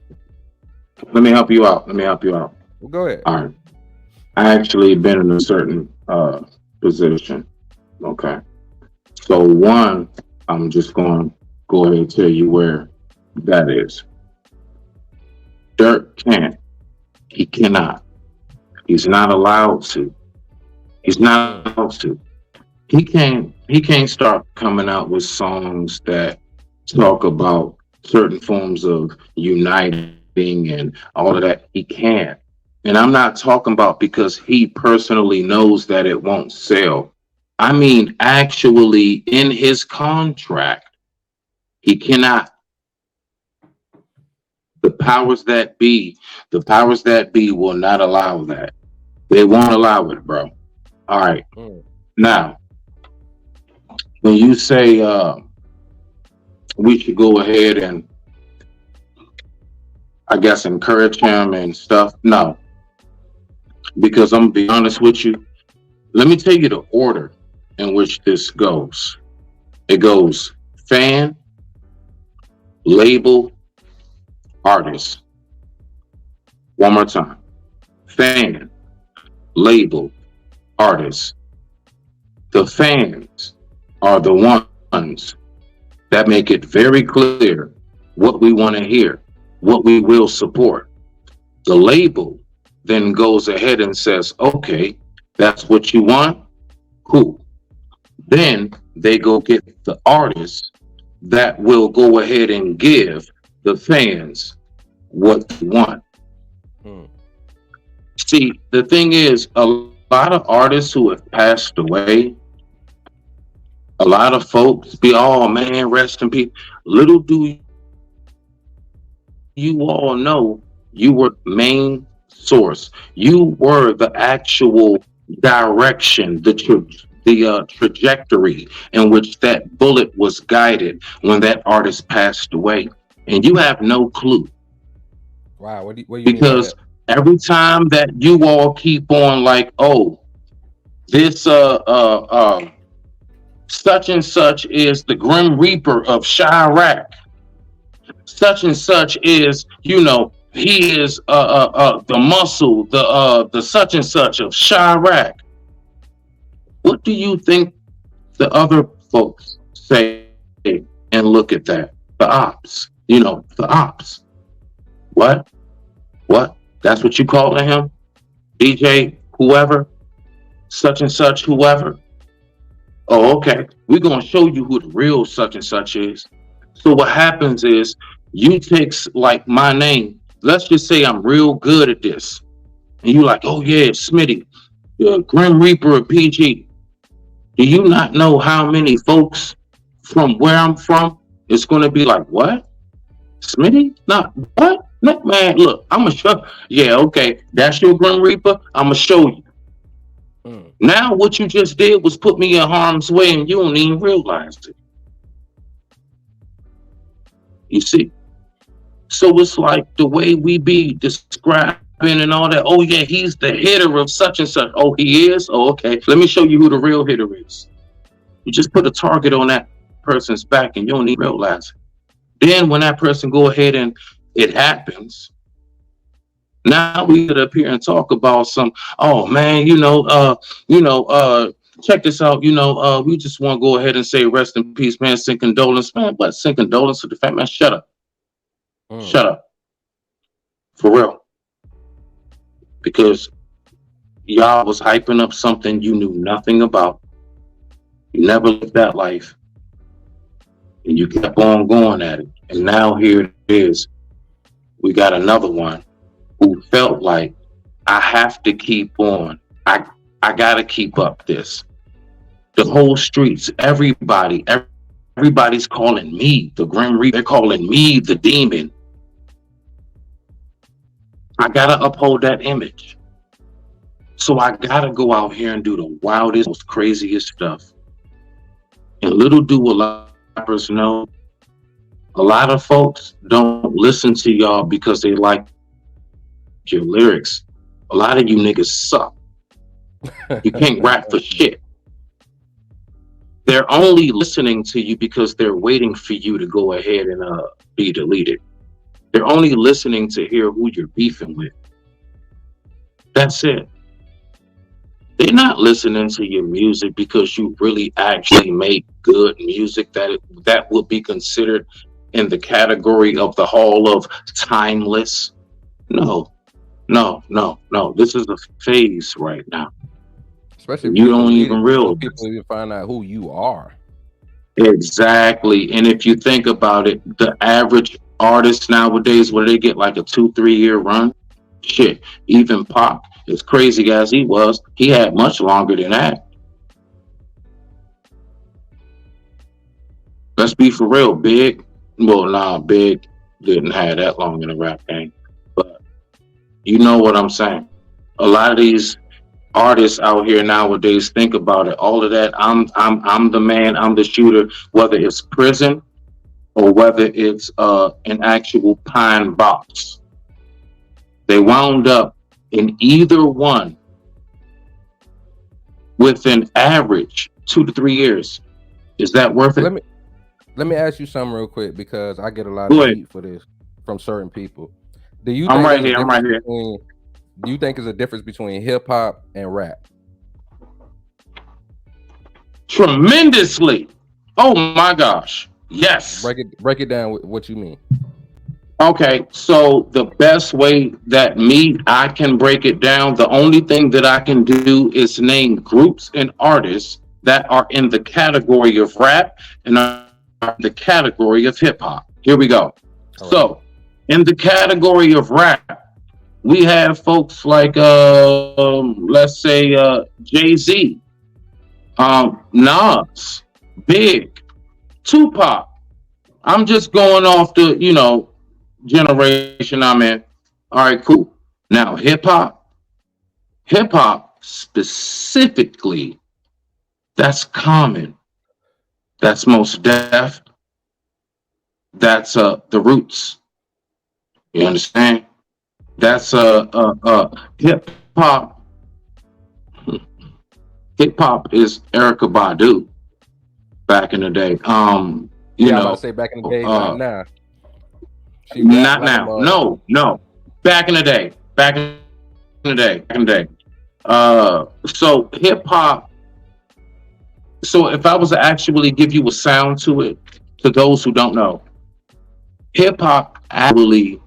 Let me help you out. Well, go ahead. All right. I actually been in a certain position. Okay. So one, I'm just going to go ahead and tell you where that is. Dirk can't. He cannot. He's not allowed to. He's not allowed to. He can't start coming out with songs that talk about certain forms of uniting and all of that. He can't. And I'm not talking about because he personally knows that it won't sell. I mean, actually, in his contract, he cannot. The powers that be will not allow that. They won't allow it, bro. All right. Now, when you say we should go ahead and, I guess, encourage him and stuff, no. Because I'm gonna be honest with you. Let me tell you the order in which this goes. It goes fan, label, artist. One more time. Fan, label, artist. The fans are the ones that make it very clear what we want to hear, what we will support. The label then goes ahead and says, okay, that's what you want? Cool. Then they go get the artists that will go ahead and give the fans what they want. See, the thing is, a lot of artists who have passed away, a lot of folks be, oh man, rest in peace. Little do you all know, you were main source. You were the actual direction, the trajectory in which that bullet was guided when that artist passed away, and you have no clue. Wow, what do you because mean every time that you all keep on like, oh, this such and such is the Grim Reaper of Chirac. Such and such is, you know, he is the muscle, the such and such of Chirac. What do you think the other folks say and look at that? The ops, you know, the ops. What? That's what you calling him? DJ, whoever, such and such, whoever. Oh, okay. We're going to show you who the real such and such is. So what happens is you take like my name. Let's just say I'm real good at this. And you like, oh yeah, Smitty, the Grim Reaper of PG. Do you not know how many folks from where I'm from is going to be like, what? Smitty? Not what? No, man, look, I'm going to show. Yeah, okay. That's your Grim Reaper. I'm going to show you. Mm. Now what you just did was put me in harm's way and you don't even realize it. You see? So it's like the way we be describing and all that. Oh yeah, he's the hitter of such and such. Oh, he is? Oh, okay. Let me show you who the real hitter is. You just put a target on that person's back and you don't even realize it. Then when that person go ahead and it happens, now we get up here and talk about some, oh man, check this out, we just want to go ahead and say rest in peace, man, send condolence, man, but send condolence to the fact, man, shut up. Shut up. For real. Because y'all was hyping up something you knew nothing about. You never lived that life. And you kept on going at it. And now here it is. We got another one who felt like I have to keep on. I gotta keep up this. The whole streets, everybody's calling me the Grim Reaper. They're calling me the demon. I gotta uphold that image. So I gotta go out here and do the wildest, most craziest stuff. And little do a lot of us know, a lot of folks don't listen to y'all because they like your lyrics. A lot of you niggas suck. You can't rap for shit. They're only listening to you because they're waiting for you to go ahead and be deleted. They're only listening to hear who you're beefing with. That's it. They're not listening to your music because you really actually make good music that would be considered in the category of the Hall of Timeless. No. This is a phase right now. Especially if you don't even realize. People even find out who you are. Exactly. And if you think about it, the average artist nowadays, where they get like a 2-3 year run, shit, even Pop, as crazy as he was, he had much longer than that. Let's be for real. Big didn't have that long in the rap game, but you know what I'm saying. A lot of these artists out here nowadays, think about it. All of that, I'm the man, I'm the shooter. Whether it's prison or whether it's an actual pine box, they wound up in either one with an average 2 to 3 years. Is that worth it? Let me ask you something real quick, because I get a lot of heat for this from certain people. Do you? I'm right here. Do you think there's a difference between hip hop and rap? Tremendously. Oh my gosh. Yes. Break it down with what you mean. Okay, so the best way that I can break it down, the only thing that I can do is name groups and artists that are in the category of rap and are in the category of hip hop. Here we go. So, in the category of rap, we have folks like, let's say, Jay-Z, Nas, Big, Tupac. I'm just going off the, generation I'm in. All right, cool. Now, hip hop specifically, that's Common. That's Mos Def. That's the Roots. You understand? That's hip hop. Hip hop is Erykah Badu back in the day. I was about to say back in the day, not now. Not now. No. Back in the day. So hip hop. So if I was to actually give you a sound to it, to those who don't know, hip hop actually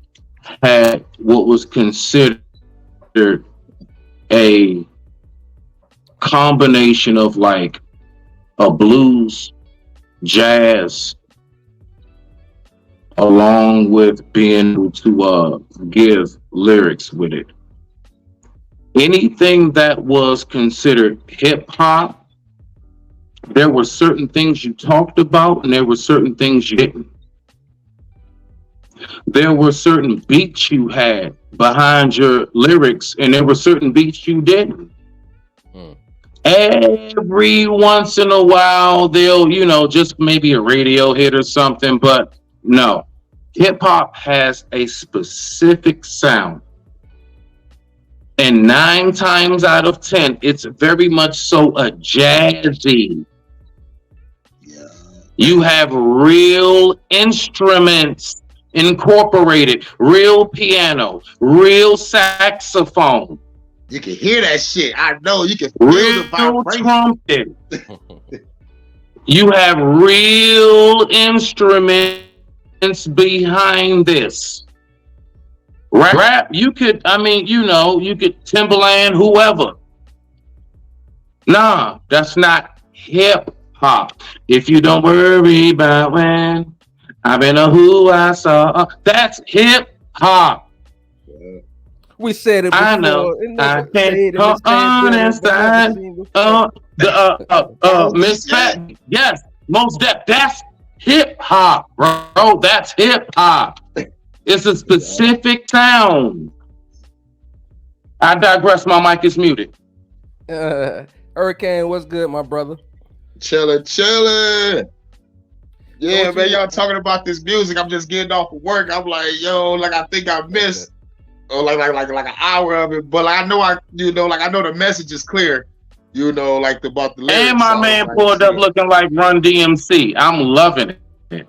had what was considered a combination of like a blues, jazz, along with being able to give lyrics with it. Anything that was considered hip hop, there were certain things you talked about and there were certain things you didn't. There were certain beats you had behind your lyrics and there were certain beats you didn't. Every once in a while, they'll, just maybe a radio hit or something, but no. Hip hop has a specific sound. And 9 times out of 10, it's very much so a jazzy. Yeah. You have real instruments incorporated, real piano, real saxophone. You can hear that shit. I know. You can feel the Real vibration. trumpet. You have real instruments behind this. Rap, you could Timberland, whoever. Nah, that's not hip hop. If you don't worry about when I've been a who I saw, that's hip hop. We said it before. I know. I can't come on inside. Miss Fat. Yes, most that's hip hop, bro. That's hip hop. It's a specific sound. I digress. My mic is muted. Hurricane, what's good, my brother? Chillin'. Yeah, man, y'all talking about this music. I'm just getting off of work. I'm like, yo, like I think I missed like an hour of it, but I know I know the message is clear. Like about the lyrics. And my man pulled up looking like Run DMC. I'm loving it.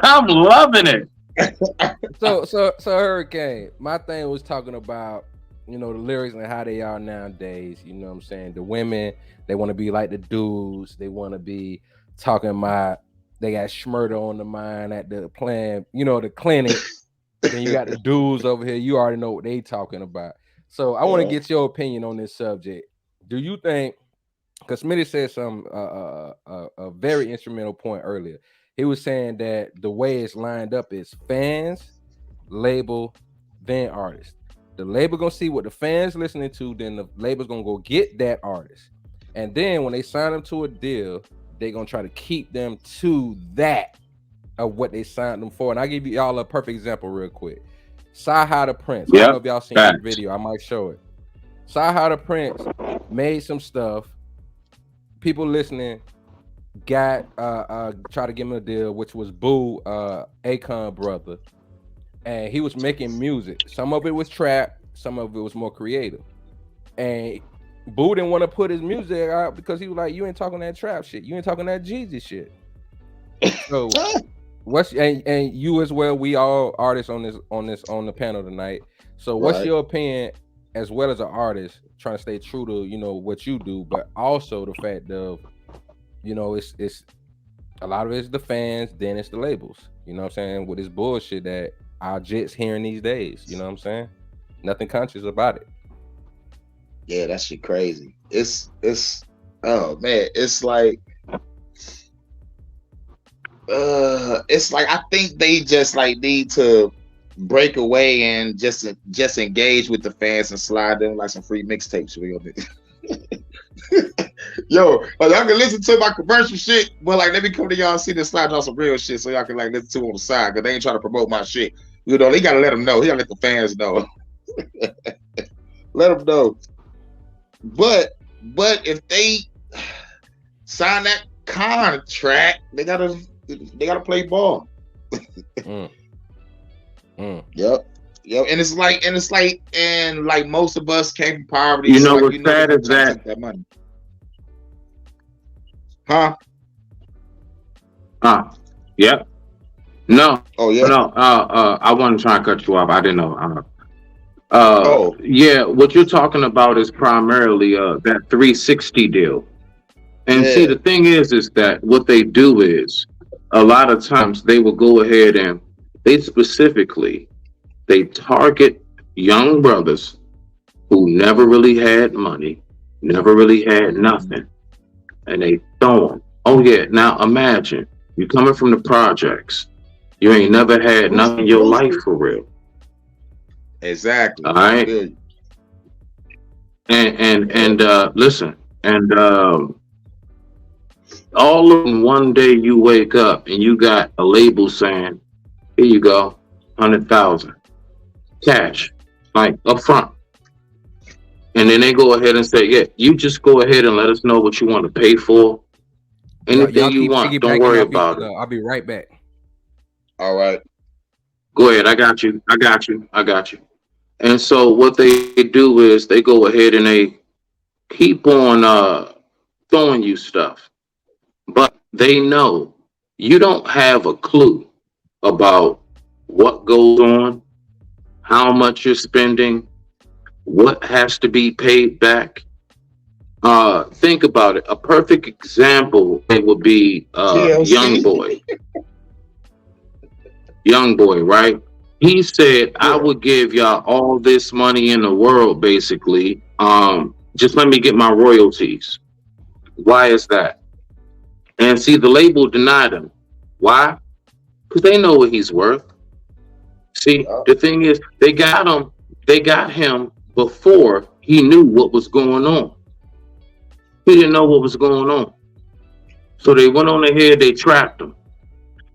I'm loving it. So Hurricane, my thing was talking about, the lyrics and how they are nowadays. You know what I'm saying? The women, they want to be like the dudes. They want to be talking about they got Schmurder on the mind at the plan, the clinic. Then you got the dudes over here. You already know what they talking about. So I want to get your opinion on this subject. Do you think, because Smitty said some a very instrumental point earlier. He was saying that the way it's lined up is fans, label, then artist. The label gonna see what the fans listening to, then the label's gonna go get that artist. And then when they sign them to a deal, they're gonna try to keep them to that of what they signed them for. And I'll give you all a perfect example real quick. Sci-Hi the Prince. I don't know if y'all seen the video. I might show it. Sci-Hi the Prince made some stuff. People listening got try to give him a deal, which was Boo, Akon brother. And he was making music. Some of it was trap, some of it was more creative. And Boo didn't want to put his music out because he was like, you ain't talking that trap shit. You ain't talking that Jeezy shit. So and you as well, we all artists on the panel tonight. So what's your opinion as well as an artist trying to stay true to, what you do, but also the fact of, it's a lot of it's the fans, then it's the labels. You know what I'm saying? With this bullshit that our jits hearing these days. You know what I'm saying? Nothing conscious about it. Yeah, that shit crazy. It's oh man, it's like I think they just like need to break away and just engage with the fans and slide them like some free mixtapes real bit. Yo, like y'all can listen to my commercial shit, but like let me come to y'all and see this slide on some real shit so y'all can like listen to on the side, because they ain't trying to promote my shit. They gotta let them know. He gotta let the fans know. Let them know. But if they sign that contract, they gotta play ball. Yep. And it's like most of us came from poverty. What's sad is that money. Huh? Yep. No. Oh yeah. No. I wasn't trying to cut you off. I didn't know. Yeah. What you're talking about is primarily that 360 deal. And see, the thing is that what they do is a lot of times they will go ahead and they target young brothers who never really had money, never really had nothing, and they throw them. Oh yeah, now imagine you coming from the projects, you ain't never had nothing in your life for real. Exactly. All right. And listen, and all of them, one day you wake up and you got a label saying, here you go, 100,000 cash, like up front. And then they go ahead and say, yeah, you just go ahead and let us know what you want to pay for. Anything Y'all you keep want. Don't piggybacking worry off each about other. it. I'll be right back. All right. Go ahead. I got you. I got you. I got you. And so what they do is they go ahead and they keep on throwing you stuff. But they know you don't have a clue about what goes on, how much you're spending, what has to be paid back. Think about it. A perfect example it would be Young TLC. Boy. Young Boy, right? He said, I Yeah. would give y'all all this money in the world, basically. Just let me get my royalties. Why is that? And see, the label denied him. Why? Because they know what he's worth. See, Yeah. the thing is, they got him before he knew what was going on. He didn't know what was going on. So they went on ahead, they trapped him.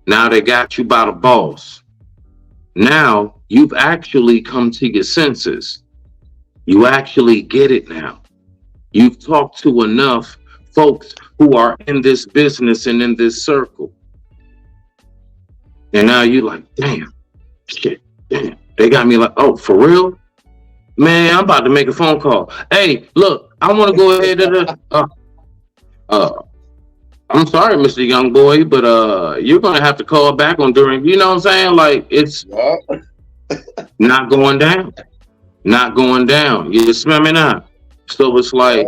Now they got you by the balls. Now you've actually come to your senses. You actually get it now. You've talked to enough folks who are in this business and in this circle. And now you're like, damn, shit, damn. They got me like, oh, for real? Man, I'm about to make a phone call. Hey, look, I want to go ahead and I'm sorry, Mr. Young Boy, but you're gonna have to call back on during, you know what I'm saying? Like it's Yeah. not going down. Not going down. You smell me now? So it's like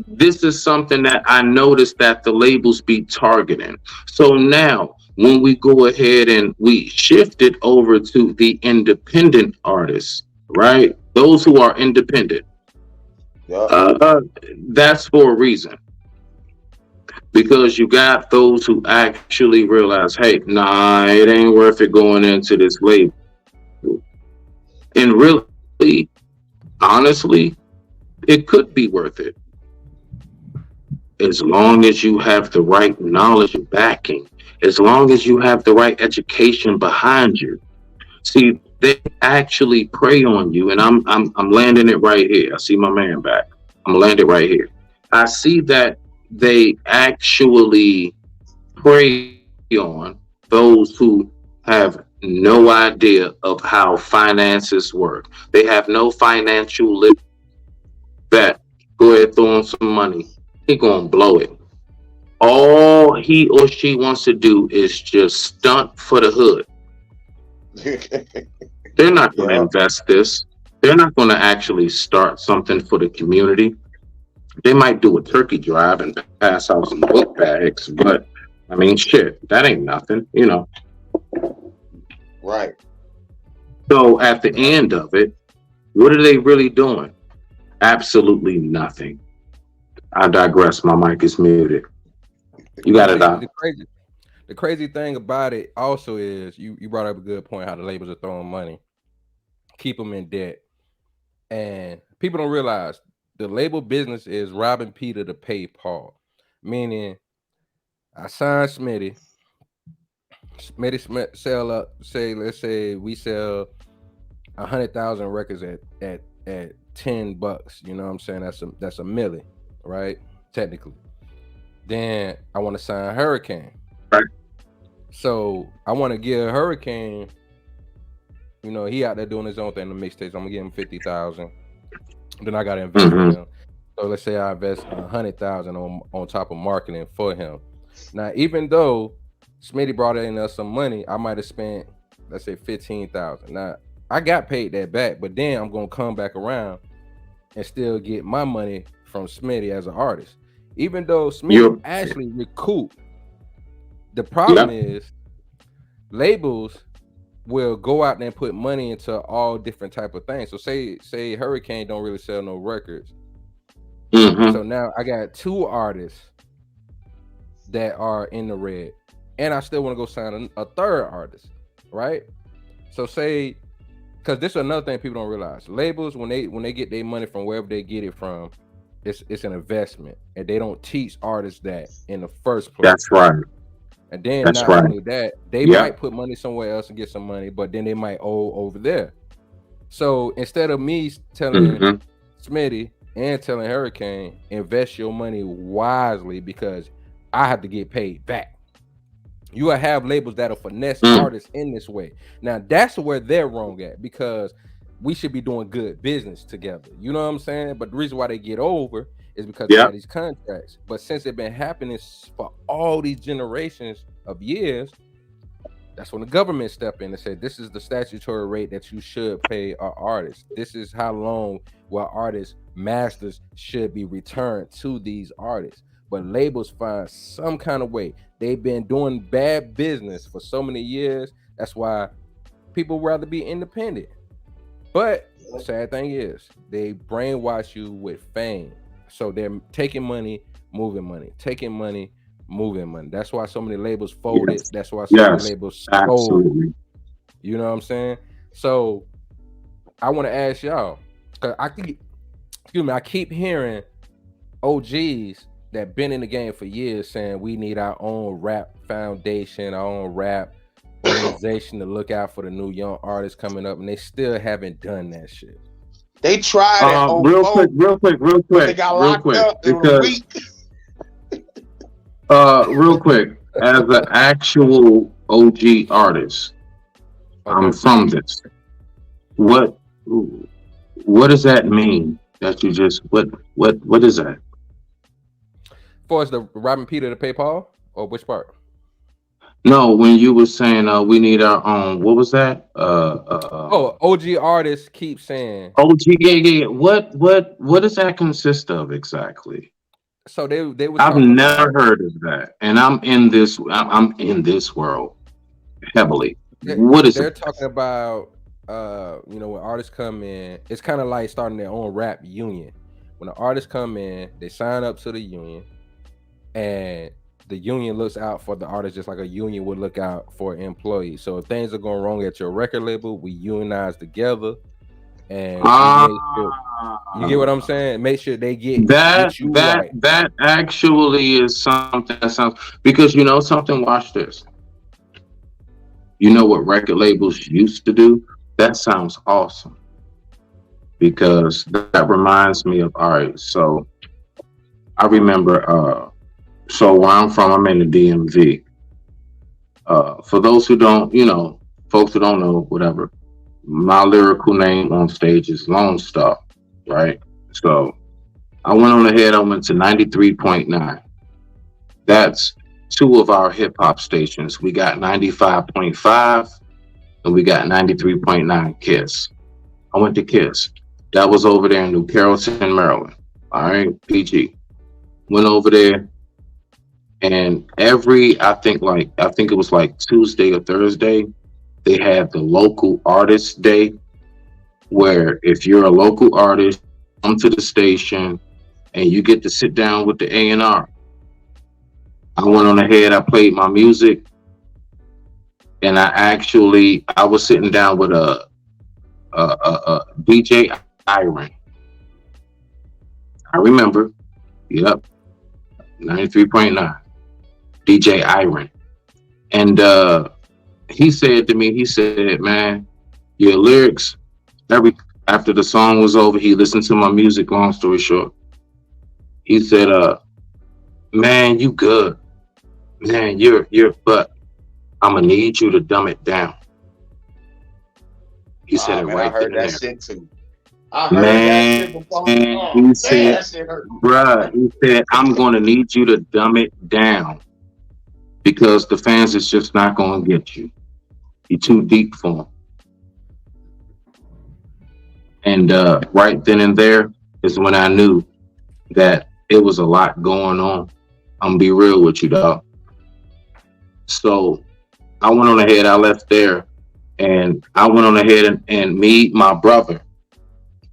this is something that I noticed that the labels be targeting. So now when we go ahead and we shift it over to the independent artists, right? Those who are independent, Yeah. that's for a reason. Because you got those who actually realize, hey, nah, it ain't worth it going into this label. And really, honestly, it could be worth it. As long as you have the right knowledge and backing, as long as you have the right education behind you. See, they actually prey on you, and I'm landing it right here. I see my man back. I'm landing right here. I see that they actually prey on those who have no idea of how finances work. They have no financial lit that go ahead throw him some money. He gonna blow it. All he or she wants to do is just stunt for the hood. They're not going to Yeah. invest this. They're not going to actually start something for the community. They might do a turkey drive and pass out some book bags, but I mean, shit, that ain't nothing, you know. Right. So at the end of it, what are they really doing? Absolutely nothing. I digress. My mic is muted. You got it, Doc. The crazy thing about it also is you brought up a good point how the labels are throwing money, keep them in debt, and people don't realize the label business is robbing Peter to pay Paul. Meaning, I sign Smitty. Smitty sell up. Let's say we sell 100,000 records at $10. You know what I'm saying? That's a million, right? Technically. Then I want to sign Hurricane. Right. So I want to give Hurricane, you know, he out there doing his own thing in the mixtapes. I'm gonna give him 50,000. Then I gotta invest in him. So let's say I invest 100,000 on top of marketing for him. Now, even though Smitty brought in us some money, I might have spent, let's say, 15,000. Now I got paid that back, but then I'm gonna come back around and still get my money from Smitty as an artist. Even though Smitty actually recouped. The problem is labels will go out there and put money into all different type of things. So say Hurricane don't really sell no records. So now I got two artists that are in the red, and I still want to go sign a third artist, right? So say, because this is another thing people don't realize. Labels, when they get their money from wherever they get it from, it's an investment, and they don't teach artists that in the first place. That's right. And then not only that, they might put money somewhere else and get some money, but then they might owe over there. So instead of me telling Smitty and telling Hurricane, invest your money wisely because I have to get paid back. You will have labels that'll finesse artists in this way. Now that's where they're wrong at because we should be doing good business together. You know what I'm saying? But the reason why they get over is because they Yeah. have these contracts. But since it's been happening for all these generations of years, that's when the government step in and say, this is the statutory rate that you should pay our artists. This is how long our artists, masters should be returned to these artists. But labels find some kind of way. They've been doing bad business for so many years. That's why people rather be independent. But the sad thing is, they brainwash you with fame. So they're taking money, moving money, taking money, moving money. That's why so many labels folded. Yes. That's why so many labels sold. Absolutely. You know what I'm saying? So I want to ask y'all, because I keep hearing OGs that been in the game for years saying we need our own rap foundation, our own rap organization to look out for the new young artists coming up, and they still haven't done that shit. They tried it. Real quick. They got locked up in a week. Real quick, as an actual OG artist, I'm from this. What does that mean? That you just what is that? For us, the robbing Peter to pay Paul, or which part? No, when you were saying we need our own, what was that? OG artists keep saying OG, yeah. What does that consist of exactly? So they were. I've never heard of that, and I'm in this world heavily. What is they're it? talking about? When artists come in, it's kind of like starting their own rap union. When the artists come in, they sign up to the union, and the union looks out for the artist just like a union would look out for an employee. So if things are going wrong at your record label, we unionize together, and you get what I'm saying. Make sure they get that. Right. That actually is something that sounds, because you know something. Watch this. You know what record labels used to do? That sounds awesome, because that reminds me of, all right, so I remember, so where I'm from, I'm in the DMV. For those who don't, folks who don't know, whatever, my lyrical name on stage is Lone Star, right? So I went on ahead, I went to 93.9. That's two of our hip hop stations. We got 95.5 and we got 93.9 KISS. I went to KISS. That was over there in New Carrollton, Maryland. All right, PG. Went over there, and I think it was like Tuesday or Thursday, they had the local artist day, where if you're a local artist, come to the station and you get to sit down with the A&R. I went on ahead, I played my music, and I was sitting down with a DJ Iron. I remember, yep, 93.9, DJ Iron. And he said to me, man, your lyrics, after the song was over, he listened to my music, long story short. He said, man, you good. Man, but I'm gonna need you to dumb it down. He said it right I heard there. that shit too. I heard that shit before. He said, bruh, he said, I'm gonna need you to dumb it down, because the fans is just not gonna get you. You're too deep for them. And right then and there is when I knew that it was a lot going on. I'm gonna be real with you, dog. So I went on ahead, I left there, and I went on ahead and me, my brother,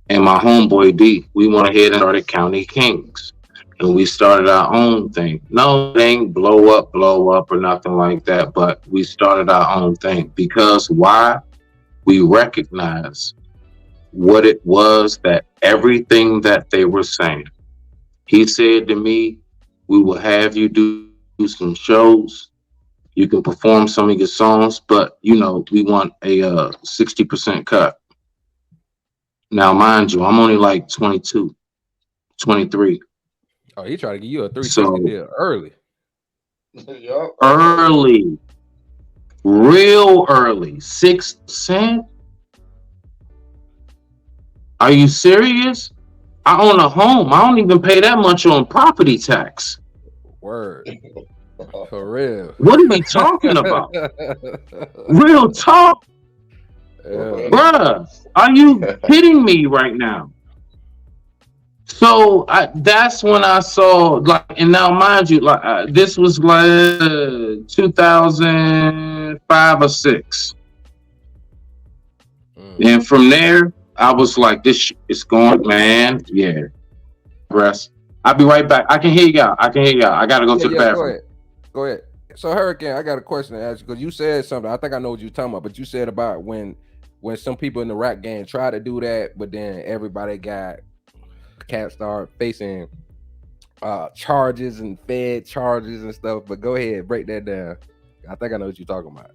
and my homeboy D, we went ahead and started County Kings. And we started our own thing. No thing blow up or nothing like that, but we started our own thing. Because why? We recognize what it was, that everything that they were saying. He said to me, we will have you do some shows. You can perform some of your songs, but we want a 60% cut. Now, mind you, I'm only like 22, 23. Oh, he tried to give you a 360 So deal early. Yup. early, real early, 6%. Are you serious? I own a home. I don't even pay that much on property tax. Word. For real. What are we talking about? Real talk, Yeah. bruh. Are you kidding me right now? So that's when I saw like, and now mind you, like this was like 2005 or six, and from there I was like, this is going, man. Yeah, rest. I'll be right back. I can hear y'all. I gotta go to the bathroom. Go ahead. So Hurricane, I got a question to ask you because you said something. I think I know what you're talking about, but you said about when some people in the rap game try to do that, but then everybody can't start facing charges and Fed charges and stuff. But go ahead, break that down. I think I know what you're talking about.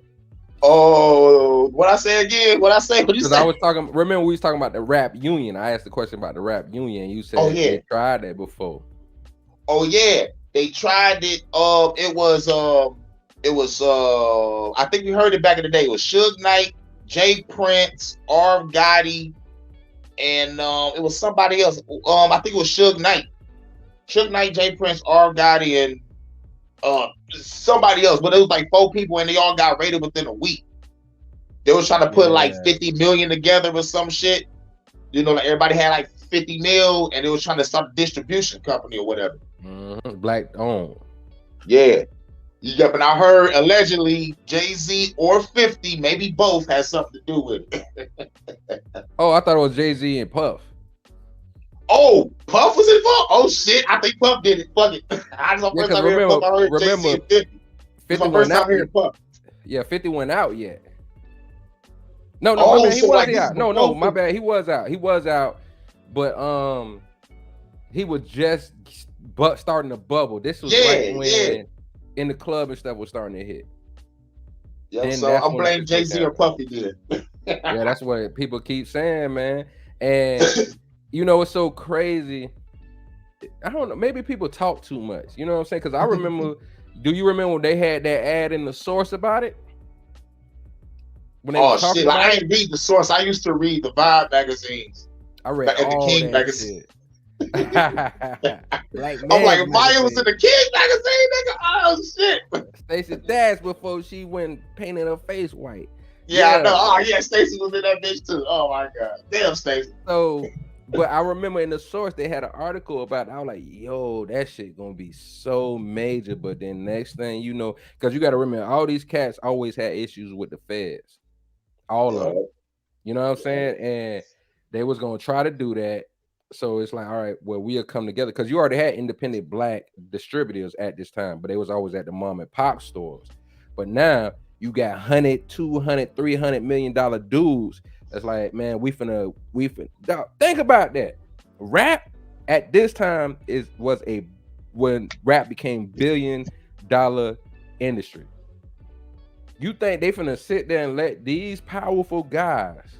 Oh, what I say again? What I say? What you Because say? I was talking. Remember, we was talking about the rap union. I asked the question about the rap union. You said they tried that before. Oh yeah, they tried it. It was I think we heard it back in the day. It was Suge Knight, Jay Prince, R. Gotti, and it was somebody else. I think it was Suge Knight, Jay Prince, R. Gotti, and somebody else. But it was like 4 people, and they all got raided within a week. They was trying to put like 50 million together or some shit. You know, like everybody had like 50 mil, and they was trying to start a distribution company or whatever. Black owned. Yeah. But I heard allegedly Jay-Z or 50, maybe both, has something to do with it. Oh, I thought it was Jay-Z and Puff. Oh, Puff was involved? Oh shit, I think Puff did it. Fuck it. I was the first time hearing Puff. I heard Jay-Z and 50. 50 my first time hearing Puff. Yeah, 50 went out yet. No, Oh, my bad. He so was like out. this No, before my bad. He was out. But he was just starting to bubble. This was right when in the club and stuff was starting to hit. Yeah, so I'm blaming Jay-Z or Puffy did. Yeah, that's what people keep saying, man. And you know, it's so crazy. I don't know. Maybe people talk too much. You know what I'm saying? Because I remember. Do you remember when they had that ad in the Source about it? Oh shit! Like, I didn't read the Source. I used to read the Vibe magazines. I read all the King magazine. Like, I'm like, if Maya was in the King magazine, nigga. Oh shit! Stacey Dash before she went painted her face white. Yeah, I know. Oh yeah, Stacey was in that bitch too. Oh my god, damn Stacey. So, but I remember in the Source they had an article about it. I was like, yo, that shit gonna be so major. But then next thing you know, because you got to remember, all these cats always had issues with the feds. All of them. You know what I'm saying? And they was gonna try to do that. So it's like, all right, well, we'll come together because you already had independent black distributors at this time, but they was always at the mom and pop stores. But now you got 100, 200, 300 million dollar dudes. That's like, man, we finna. Think about that. Rap at this time was when rap became $1 billion industry. You think they finna sit there and let these powerful guys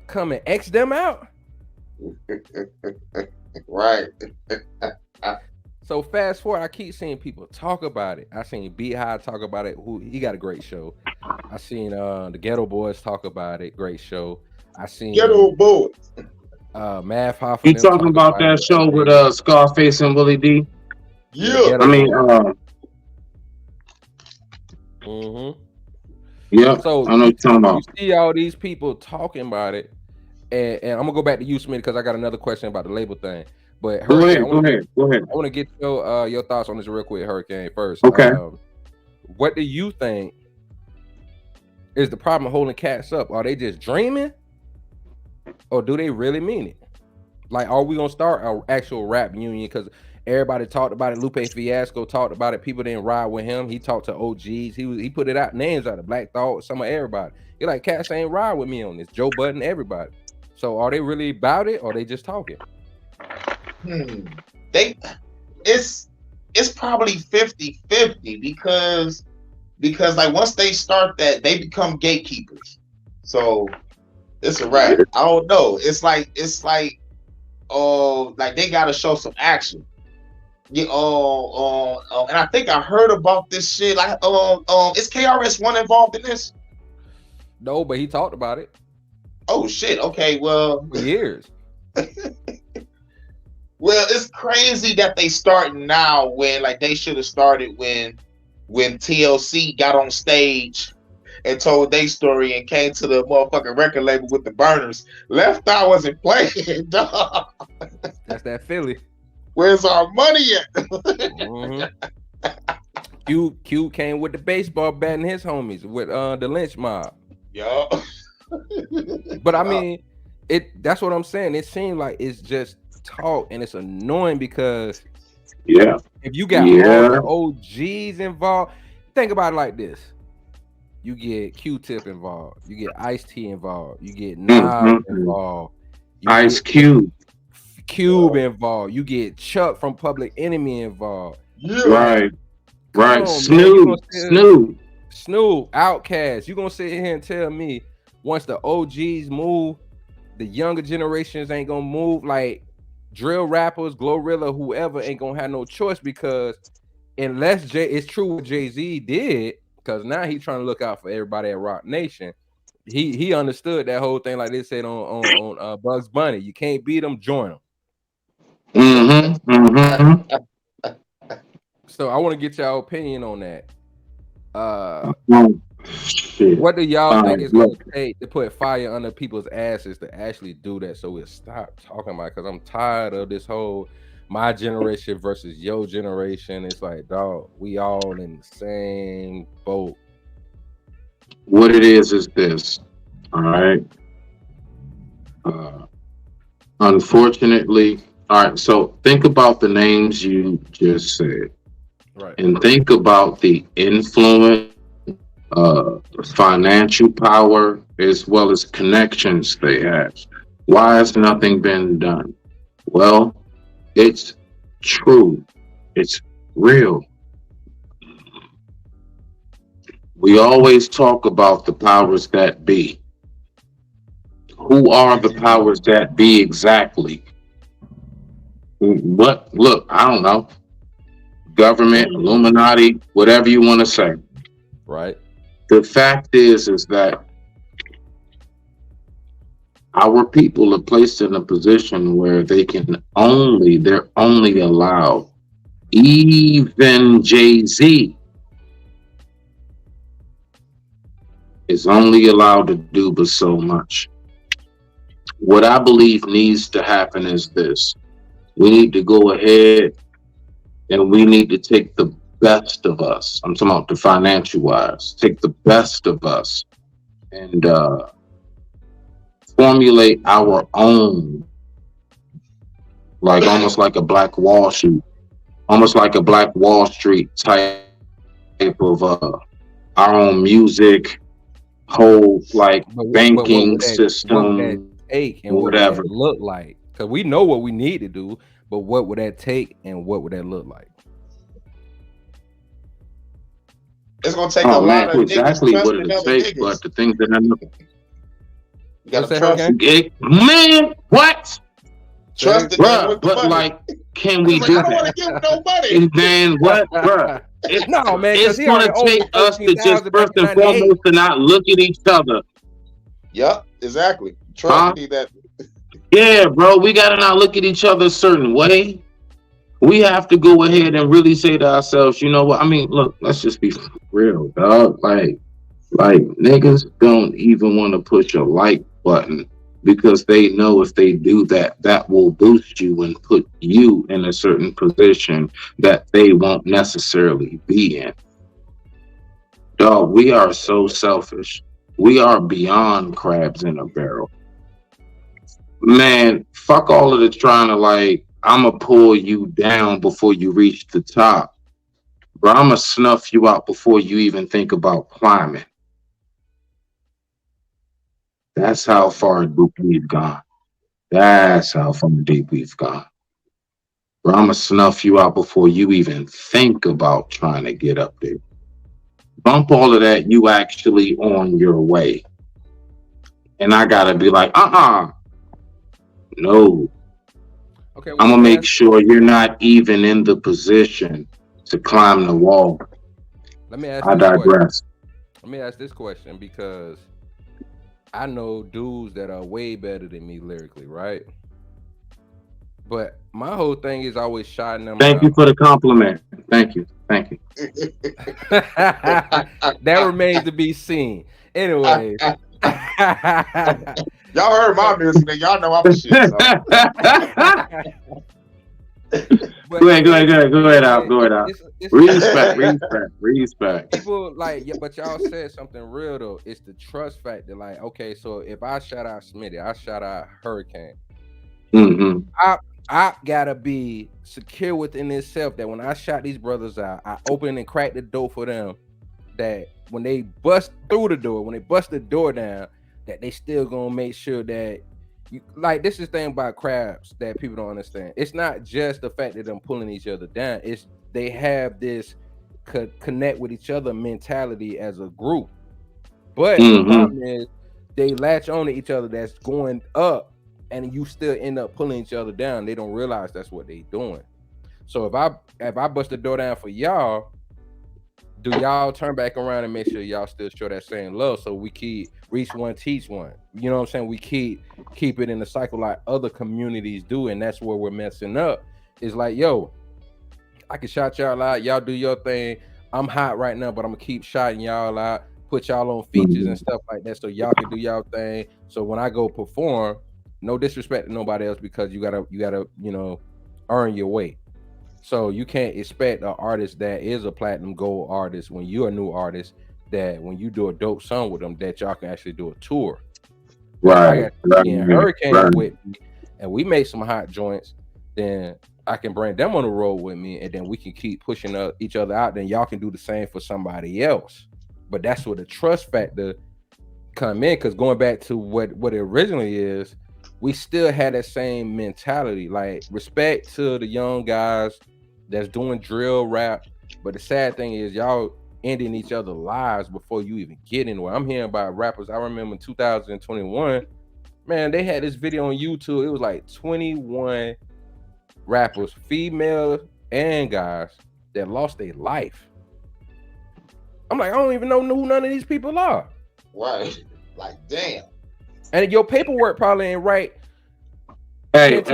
come and X them out? Right. So fast forward, I keep seeing people talk about it. I seen Beehive talk about it. He got a great show. I seen the Ghetto Boys talk about it. Great show. I seen Ghetto Boys. Math Hoffa. You talking about that show with Scarface and Willie D? Yeah. I mean, yeah. So I know what you're talking about. You see all these people talking about it, and I'm gonna go back to you, Smith, because I got another question about the label thing. But Go ahead. I want to get your thoughts on this real quick, Hurricane, first. Okay. What do you think is the problem holding cats up? Are they just dreaming, or do they really mean it? Like, are we gonna start an actual rap union? Because everybody talked about it. Lupe Fiasco talked about it. People didn't ride with him. He talked to OGs. He put it out, names out of Black Thought, some of everybody. You're like, cats ain't ride with me on this. Joe Budden, everybody. So are they really about it, or are they just talking? It's probably 50-50 because like once they start that, they become gatekeepers. So It's a wrap. I don't know. It's like they gotta show some action. Yeah, and I think I heard about this shit. Like, is KRS-One involved in this? No, but he talked about it. Oh shit. Okay, well, for years. Well, it's crazy that they start now when like they should have started when TLC got on stage and told their story and came to the motherfucking record label with the burners. Left Eye wasn't playing, dog. That's that Philly. Where's our money at? Q came with the baseball bat and his homies with the Lynch Mob. Yo. But I mean, that's what I'm saying. It seems like it's just talk and it's annoying because if you got all the OGs involved, think about it like this. You get Q-Tip involved, you get Ice-T involved, you get Nas involved, Ice Cube involved, you get Chuck from Public Enemy involved. Right. On, Snoop, Outkast. You gonna sit here and tell me once the OGs move, the younger generations ain't gonna move? Like drill rappers, Glorilla, whoever ain't gonna have no choice because unless it's true what Jay-Z did, because now he's trying to look out for everybody at Rock Nation. He understood that whole thing, like they said on Bugs Bunny. You can't beat them, join them. So I want to get y'all opinion on that. What do y'all think it's gonna take to put fire under people's asses to actually do that? So we'll stop talking about it, because I'm tired of this whole my generation versus your generation. It's like, dog, we all in the same boat. What it is this, all right? Unfortunately, all right, so think about the names you just said. Right. And think about the influence, financial power, as well as connections they have. Why has nothing been done? Well, it's true. It's real. We always talk about the powers that be. Who are the powers that be exactly? What? Look, I don't know. Government, Illuminati, whatever you want to say. Right. The fact is that our people are placed in a position where they're only allowed, even Jay-Z is only allowed to do but so much. What I believe needs to happen is this. We need to go ahead and we need to take the best of us. I'm talking about the financial wise. Take the best of us and formulate our own, like almost like a Black Wall Street, type of our own music, whole like banking system, and whatever would that look like. Because we know what we need to do, but what would that take and what would that look like? It's gonna take a lot of exactly what it takes, but the things that I'm you gotta trust man, what? Trust it, but like, can we do that? I don't want to give nobody. And then what, bro? No, man. It's gonna take us to just first and foremost to not look at each other. Yep, exactly. Trust me that. Yeah, bro, we gotta not look at each other a certain way. We have to go ahead and really say to ourselves, you know what? I mean, look, let's just be real, dog. Like niggas don't even want to push a like button because they know if they do that, that will boost you and put you in a certain position that they won't necessarily be in. Dog, we are so selfish. We are beyond crabs in a barrel. Man, fuck all of the trying to like, I'ma pull you down before you reach the top. Bro, I'ma snuff you out before you even think about climbing. That's how far deep we've gone. That's how far deep we've gone. Bro, I'ma snuff you out before you even think about trying to get up there. Bump all of that, you actually on your way. and I gotta be like, no. Okay, well, I'm gonna make sure you're not even in the position to climb the wall. let me ask I this question. digress. Let me ask this question because I know dudes that are way better than me lyrically, right? But my whole thing is always shouting them Thank you out. for the compliment. Thank you. Thank you. That remains to be seen. Anyway. Y'all heard my music, then y'all know I'm the shit. So. Go ahead, out. Respect. People like, yeah, but y'all said something real though. It's the trust factor. Like, okay, so if I shout out Smitty, I shout out Hurricane. Mm-hmm. I gotta be secure within itself that when I shout these brothers out, I open and crack the door for them. That when they bust through the door, when they bust the door down, that they still gonna make sure that you like this is the thing about crabs that people don't understand. It's not just the fact that them pulling each other down, it's they have this connect with each other mentality as a group. But the problem is they latch on to each other that's going up, and you still end up pulling each other down. They don't realize that's what they doing. So if I bust the door down for y'all, do y'all turn back around and make sure y'all still show that same love so we keep reach one, teach one? You know what I'm saying? We keep it in the cycle like other communities do, and that's where we're messing up. It's like, yo, I can shout y'all out, y'all do your thing. I'm hot right now, but I'm gonna keep shouting y'all out, put y'all on features and stuff like that so y'all can do y'all thing. So when I go perform, no disrespect to nobody else because you gotta, you know, earn your way. So you can't expect an artist that is a platinum gold artist when you're a new artist that when you do a dope song with them that y'all can actually do a tour. Right. Hurricane with me, and we make some hot joints, then I can bring them on the road with me, and then we can keep pushing each other out. Then y'all can do the same for somebody else. But that's where the trust factor come in, because going back to what it originally is, we still had that same mentality, like respect to the young guys that's doing drill rap. But the sad thing is y'all ending each other's lives before you even get anywhere. I'm hearing about rappers. I remember in 2021, man, they had this video on YouTube. It was like 21 rappers, female and guys, that lost their life. I'm like, I don't even know who none of these people are. Right. Like, damn. And your paperwork probably ain't right. Hey, big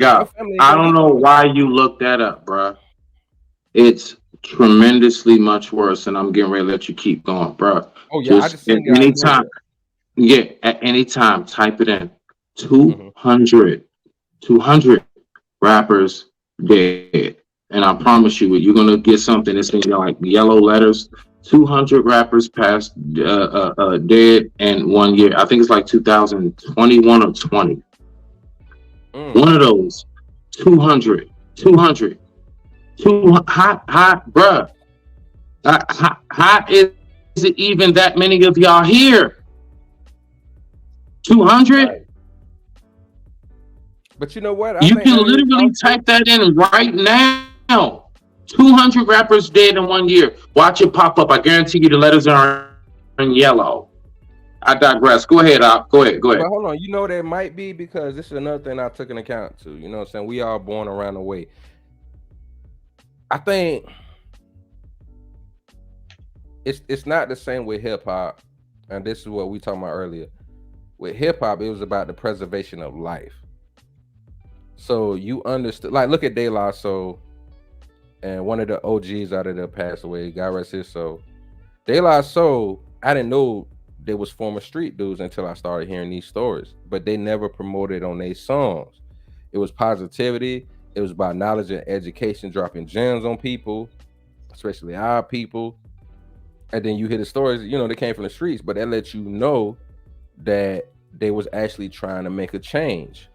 up. I don't know why you looked that up, bruh. It's tremendously much worse, and I'm getting ready to let you keep going, bruh. Oh yeah, just at any time. Yeah, at any time, type it in. 200 rappers dead, and I promise you, you're gonna get something that's in like yellow letters. 200 rappers passed dead in 1 year. I think it's like 2021 or 20. One of those 200 hot, bruh. How is it even that many of y'all here? 200. Right. But you know what? You can literally type that in right now. 200 rappers dead in 1 year. Watch it pop up. I guarantee you the letters are in yellow. I digress. Go ahead, Op. Go ahead. But hold on. You know that might be because this is another thing I took into account too. You know what I'm saying? We all born around the way. I think it's not the same with hip hop, and this is what we talked about earlier. With hip hop, it was about the preservation of life. So you understood, like, look at De La Soul, and one of the OGs out of there passed away. God rest his soul. De La Soul, I didn't know they was former street dudes until I started hearing these stories, but they never promoted on their songs. It was positivity. It was about knowledge and education, dropping gems on people, especially our people. And then you hear the stories, you know, they came from the streets, but that lets you know that they was actually trying to make a change.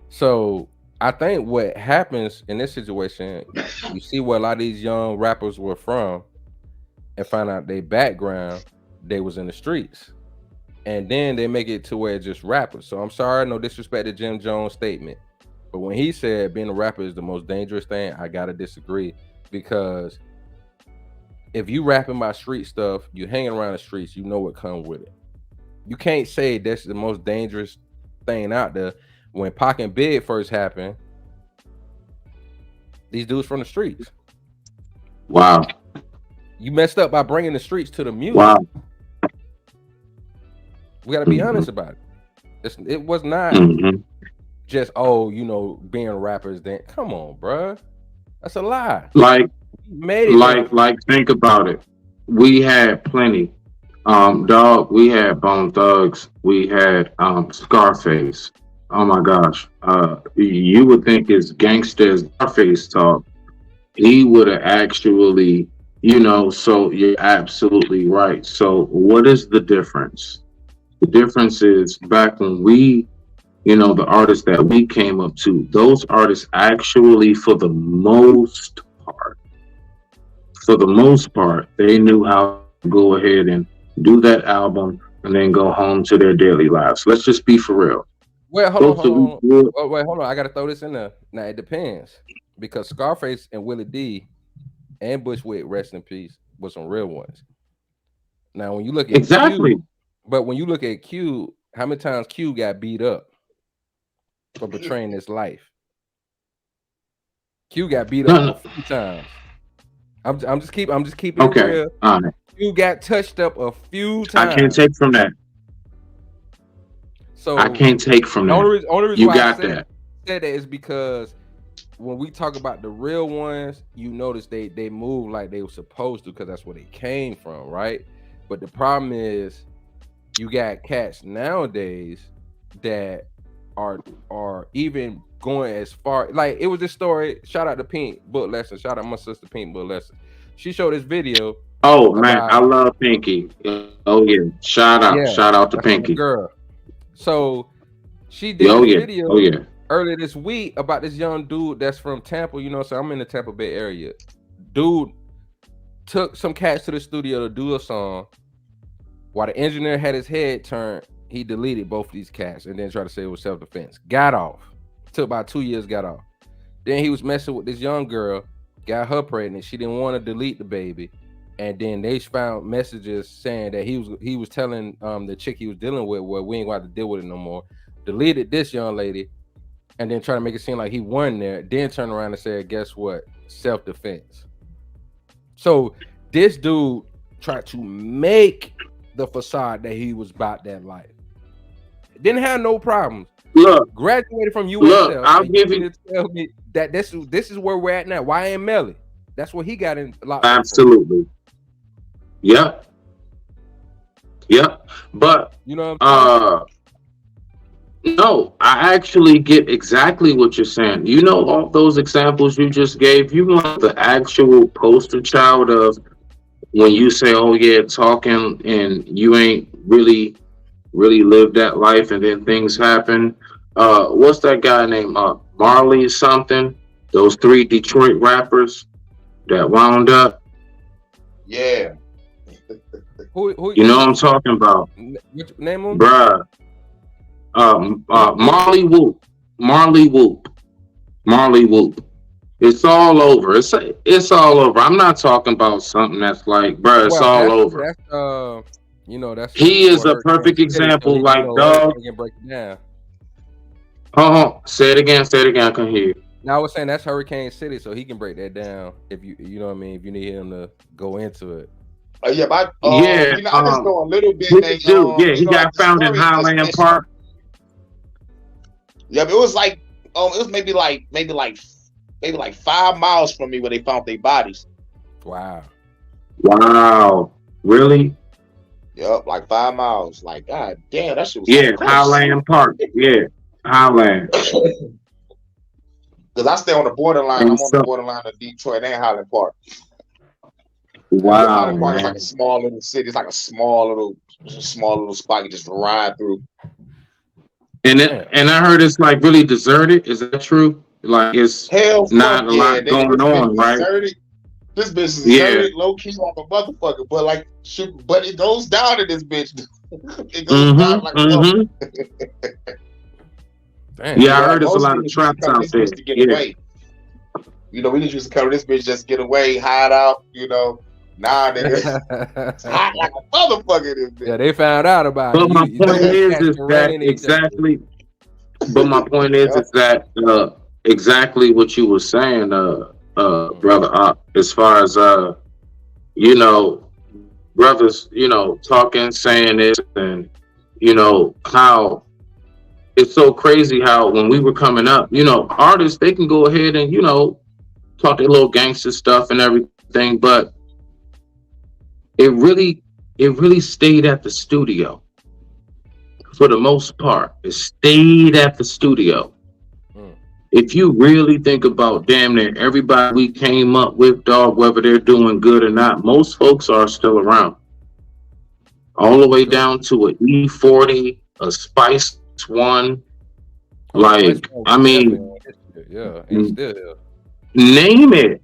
So I think what happens in this situation, you see where a lot of these young rappers were from and find out their background, they was in the streets. And then they make it to where it's just rappers. So I'm sorry, no disrespect to Jim Jones' statement. But when he said being a rapper is the most dangerous thing, I gotta disagree. Because if you rapping about street stuff, you hanging around the streets, you know what comes with it. You can't say that's the most dangerous thing out there. When Pac and Big first happened, these dudes from the streets. Wow. You messed up by bringing the streets to the music. Wow. We got to be honest about it. It was not just being rappers. Then come on, bruh. That's a lie. Like Made it think about it. We had plenty. Dog, we had Bone Thugs, we had Scarface. Oh my gosh. You would think as gangster as Scarface talk, he would have actually, so you're absolutely right. So what is the difference? The difference is back when we, the artists that we came up to, those artists actually, for the most part, they knew how to go ahead and do that album and then go home to their daily lives. Let's just be for real. Well, hold on. I got to throw this in there. Now, it depends. Because Scarface and Willie D and Bushwick, rest in peace, were some real ones. Now, when you look at Q, but when you look at Q, how many times Q got beat up for betraying his life? Q got beat up a few times. I'm just keeping it real. You got touched up a few times. I can't take from that. So I can't take from that. Only reason you why got I said that. Said that is because when we talk about the real ones, you notice they move like they were supposed to because that's where they came from, right? But the problem is you got cats nowadays that are even going as far. Like it was this story. Shout out to Pink Book Lesson. Shout out my sister Pink Book Lesson. She showed this video. Oh man, I love Pinky. Oh yeah, shout out to Pinky girl. So she did a video earlier this week about this young dude that's from Tampa. So I'm in the Tampa Bay area. Dude took some cats to the studio to do a song. While the engineer had his head turned, he deleted both of these cats and then tried to say it was self-defense. Got off. Took about 2 years, got off. Then he was messing with this young girl, got her pregnant. She didn't want to delete the baby. And then they found messages saying that he was telling the chick he was dealing with, well, we ain't going to have to deal with it no more. Deleted this young lady and then try to make it seem like he won there. Then turn around and said, guess what? Self-defense. So this dude tried to make the facade that he was about that life. Didn't have no problems. Look, graduated from USL. Look, I'll give you to tell me that this is where we're at now. YN Melly. That's what he got in a lot. Absolutely. Yep. But no, I actually get exactly what you're saying. All those examples you just gave, you want the actual poster child of when you say, oh yeah, talking and you ain't really lived that life and then things happen. What's that guy named Marley something? Those 3 Detroit rappers that wound up. Yeah. Who you know what I'm talking about? Name him? Bruh. Marley Whoop. It's all over. It's all over. I'm not talking about something that's like, bruh, it's all over. That's he is a perfect example. So like, dog. Break it down. Say it again. I can hear you. Now I was saying that's Hurricane City, so he can break that down if you know what I mean. If you need him to go into it. I just know a little bit. He got found in Highland Park. Yeah, but it was like it was maybe like 5 miles from me where they found their bodies. Wow. Really? Yep, like 5 miles. Like, god damn, that shit was Highland Park. Yeah, Highland. Because I stay on the borderline. I'm on the borderline of Detroit and Highland Park. Wow. Highland Park is like a small little city. It's like a small little spot you just ride through. And I heard it's like really deserted. Is that true? Like it's not a lot going on, right? This bitch is deserted, low key like a motherfucker. But like, but it goes down in this bitch. It goes down like a Yeah, I heard there's a lot of traps out there. To get away. We just used to cover this bitch just get away, hide out, Nah, nigga. It's hot like a motherfucker. This bitch. Yeah, they found out about But it. my point is cats that running each other. exactly. But my point is that exactly what you were saying, brother. As far as you know, brothers, talking, saying this, and how it's so crazy how when we were coming up, artists they can go ahead and talk their little gangster stuff and everything, but it really stayed at the studio for the most part. It stayed at the studio. If you really think about damn near everybody we came up with, dog, whether they're doing good or not, most folks are still around. All the way down to an E40, a Spice One. Like, I mean, yeah, he's still here. Name it.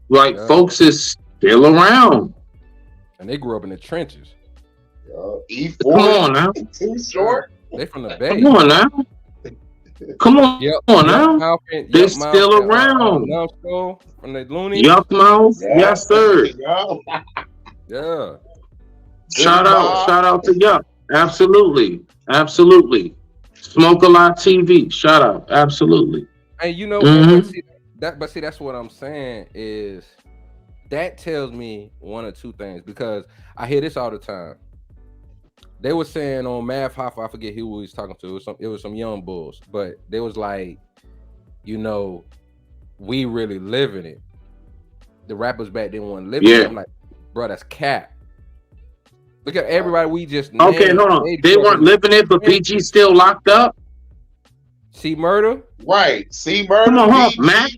Like, folks is still around. And they grew up in the trenches. E40. Come on now. Too short. They from the Bay. Come on now. Come on, now. They're still around. From the Looney. Yuck Mouth. Yes, sir. Yeah. Shout out to Yuck. Absolutely. Smoke a Lot TV. Shout out. Absolutely. And you know, but see, that's what I'm saying is that tells me one or two things, because I hear this all the time. They were saying on Math Hoffa, I forget who we was talking to. It was some young bulls, but they was like, we really living it. The rappers back then weren't living it. I'm like, bro, that's cap. Look at everybody we just named. Okay, hold on. They weren't living it, but PG still locked up. C Murder? Right. C Murder. Come on, Mac.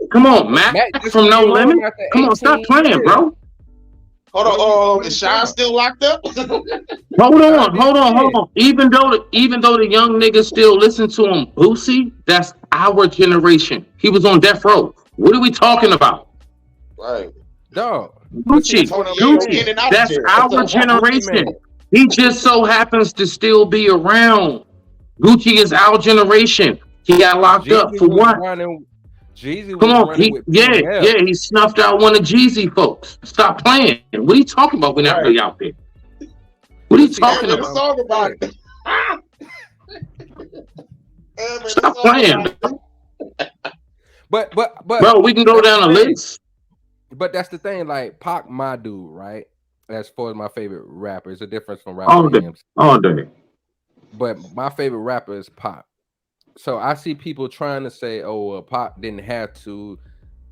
Come on, Mac from No Limit. Come on, stop playing, bro. Hold on. Is Sean still locked up? Hold on. Even though the young niggas still listen to him, Boosie, that's our generation. He was on death row. What are we talking about? Right. Dog. Gucci, that's our generation. He just so happens to still be around. Gucci is our generation. He got locked up for what? Jeezy Come on, he snuffed out one of Jeezy folks. Stop playing. What are you talking about? We're not really out there. What are you talking about? Let's talk about it. Stop playing. But bro, we can go down a list. But that's the thing, like Pac, my dude, right? As far as my favorite rapper, it's a difference from rapper. All day. But my favorite rapper is Pac. So I see people trying to say, "Oh, Pac didn't have to,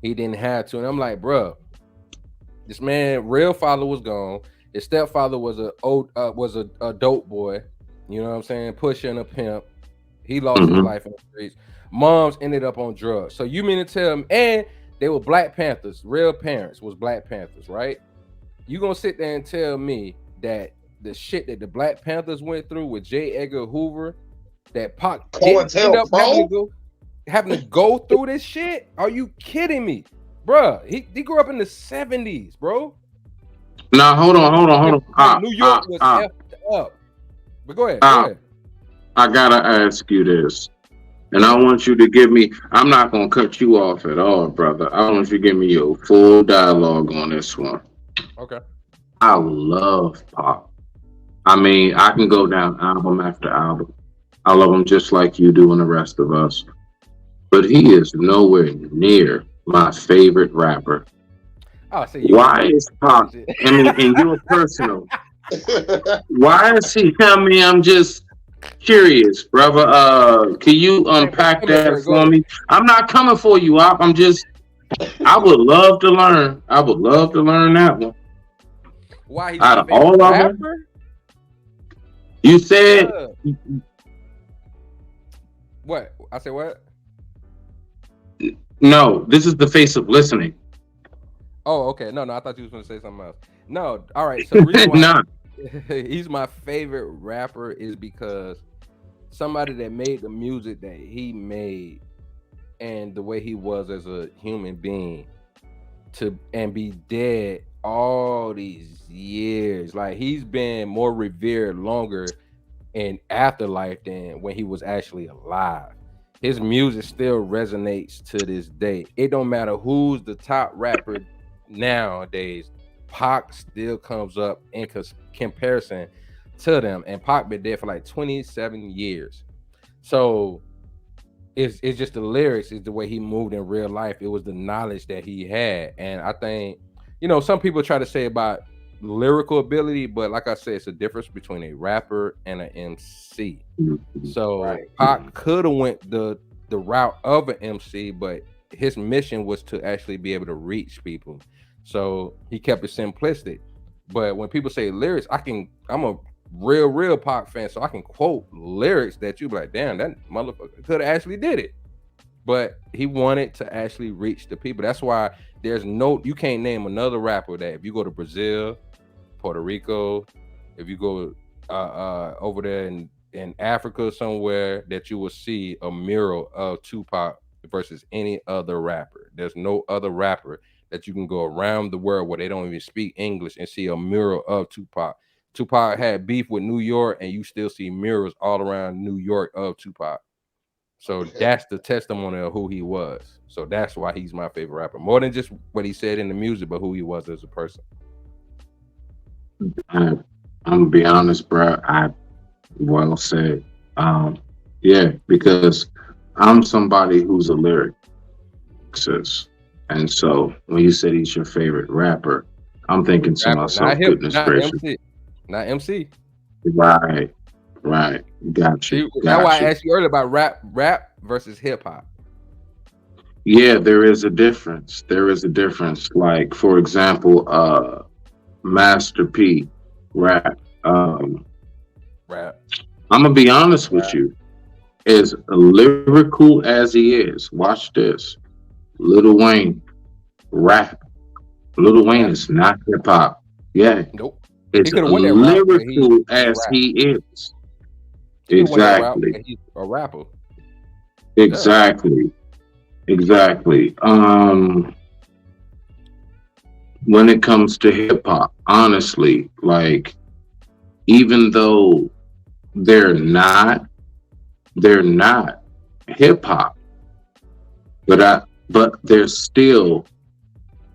he didn't have to," and I'm like, bro, this man, real father was gone. His stepfather was a dope boy. You know what I'm saying? Pushing a pimp. He lost his life in the streets. Moms ended up on drugs. So you mean to tell me? And they were Black Panthers. Real parents was Black Panthers, right? You gonna sit there and tell me that the shit that the Black Panthers went through with J. Edgar Hoover, that Pac didn't end up having to go through this shit? Are you kidding me, bro? He grew up in the 70s, bro. Now hold on. New York was effed up. But go ahead. I gotta ask you this, and I want you to give me. I'm not gonna cut you off at all, brother. I want you to give me your full dialogue on this one. Okay. I love Pac. I mean, I can go down album after album. I love him just like you do and the rest of us. But he is nowhere near my favorite rapper. Oh, so why is Pac? I mean, in your personal. Why is he? I mean, I'm just curious, brother. Can you unpack that for me? I'm not coming for you, Op. I'm just. I would love to learn. I would love to learn that one. Why he's out of all of them? You said. What? I said what? No, this is the face of listening. Oh, okay. No, I thought you was going to say something else. No, all right. So the reason why he's my favorite rapper is because somebody that made the music that he made and the way he was as a human being and be dead all these years. Like, he's been more revered longer in afterlife than when he was actually alive. His music still resonates to this day. It don't matter who's the top rapper nowadays. Pac still comes up in comparison to them, and Pac been dead for like 27 years. So it's just the lyrics, is the way he moved in real life. It was the knowledge that he had, and I think, you know, some people try to say about lyrical ability, but like I said, it's a difference between a rapper and an MC. So Pac could have went the route of an MC, but his mission was to actually be able to reach people. So he kept it simplistic. But when people say lyrics, I'm a real Pac fan, so I can quote lyrics that you be like, damn, that motherfucker could have actually did it. But he wanted to actually reach the people. That's why you can't name another rapper that if you go to Brazil, Puerto Rico, if you go over there in Africa somewhere, that you will see a mural of Tupac versus any other rapper. There's no other rapper that you can go around the world where they don't even speak English and see a mural of Tupac. Tupac had beef with New York, and you still see murals all around New York of Tupac. So that's the testimony of who he was. So that's why he's my favorite rapper. More than just what he said in the music, but who he was as a person. I'm gonna be honest, bro. Well said. Yeah, because I'm somebody who's a lyricist, and so when you said he's your favorite rapper, I'm thinking to myself, goodness gracious, not MC. Right. Got you. That's why I asked you earlier about rap versus hip hop. Yeah, there is a difference. Like, for example, Master P, rap. Rap. I'm gonna be honest with you. As lyrical as he is, watch this. Lil Wayne, rap. Lil Wayne is not hip hop. Yeah. Nope. It's lyrical as he is. Exactly. He's a rapper. Exactly. When it comes to hip hop, honestly, like, even though they're not hip hop, but they're still,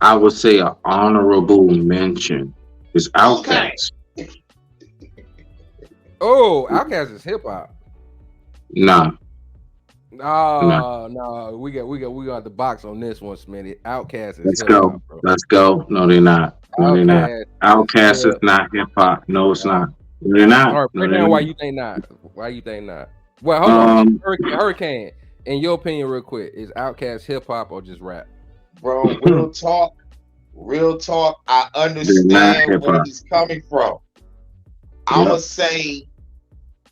I would say, an honorable mention is Outkast. Oh, Outkast is hip hop. Nah. No, we got the box on this one, Smitty. Outkast is hip hop. Let's go. No, they're not. Outkast is not hip hop. No, it's not. They're not. All right, break down why you think not. Well, hold on. Hurricane, in your opinion, real quick, is Outkast hip hop or just rap? Bro, real talk. I understand where he's coming from. I'ma say,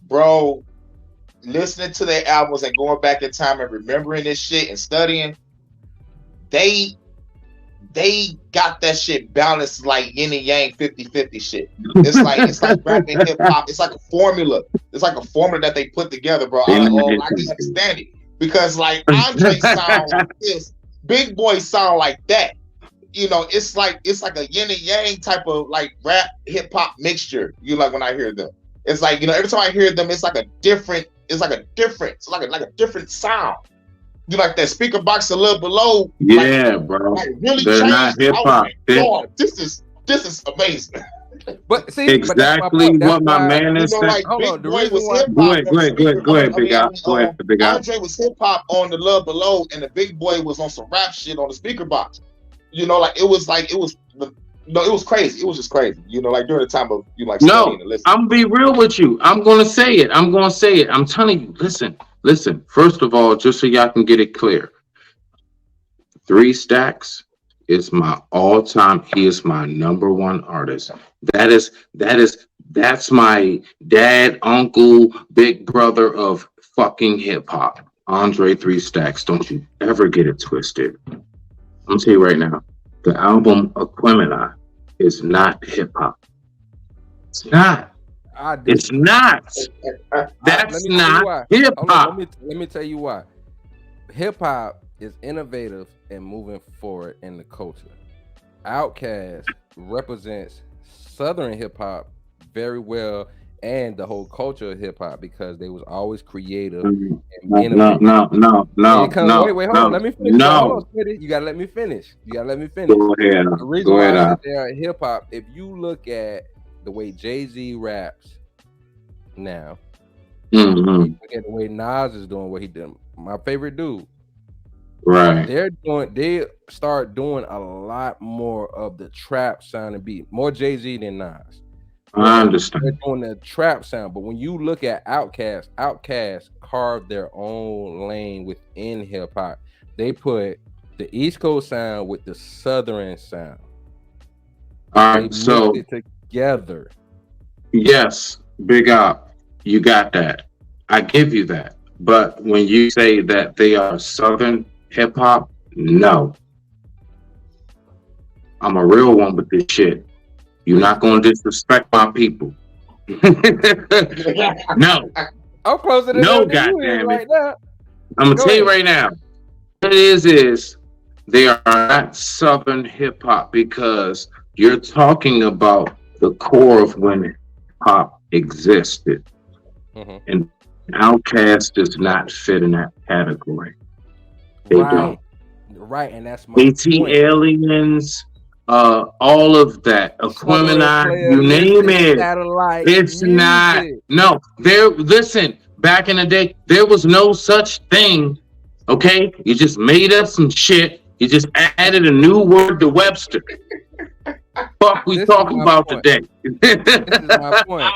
bro, listening to their albums and going back in time and remembering this shit and studying, they got that shit balanced like yin and yang 50-50 shit. It's like rapping hip hop. It's like a formula. It's like a formula that they put together, bro. I can understand it. Because like Andre sound like this, Big Boy sound like that. You know, it's like a yin and yang type of like rap hip hop mixture. You like when I hear them. It's like, you know, every time I hear them, it's like a different sound. You like that speaker box a little below. Yeah, like, bro. Like really they're not hip hop. This is amazing. But see, exactly what my man is saying. Like, hold on, Big Boy was hip hop. Go ahead, Big Al. Andre was hip hop on the Love Below, and the Big Boy was on some rap shit on the speaker box. You know, it was crazy. It was just crazy. You know, like during the time of you like. No, I'm gonna be real with you. I'm gonna say it. I'm telling you. Listen. First of all, just so y'all can get it clear, 3 Stacks is my all-time. He is my number one artist. That's my dad, uncle, big brother of fucking hip hop. Andre 3 Stacks. Don't you ever get it twisted. I'm gonna tell you right now, the album Aquemini is not hip hop. It's not. It's not. That's not hip hop. Let me tell you why. Hip hop is innovative and moving forward in the culture. Outkast represents Southern hip hop very well and the whole culture of hip hop because they was always creative. No, And no, no, no, no, no. Wait, hold on. Let me finish. No. Hold on, Smitty. You gotta let me finish. Go ahead. The reason Go why ahead. I said they are hip hop, if you look at the way Jay-Z raps now, Mm-hmm. look at the way Nas is doing what he did. My favorite dude. Right. They start doing a lot more of the trap sound and beat, more Jay-Z than Nas. I understand. They're doing the trap sound, but when you look at Outkast carved their own lane within hip hop. They put the East Coast sound with the Southern sound. All They right. So mixed it together. yes, Big Op, you got that. I give you that. But when you say that they are Southern hip hop, no. I'm a real one with this shit. You're not gonna disrespect my people. No. I'm closer to No, them than you is goddamn it. right now. I'm gonna Go tell you ahead. right now. What it is they are not Southern hip hop because you're talking about the core of when hip hop existed. Mhm. And Outkast does not fit in that category. They don't. Right, and that's my AT point. Aliens, all of that, Aquemini, Player you name Listen, it. satellite It's not. music. No, listen, back in the day, there was no such thing. Okay? You just made up some shit. You just added a new word to Webster. Fuck we This is talking my about point. today. This is my point.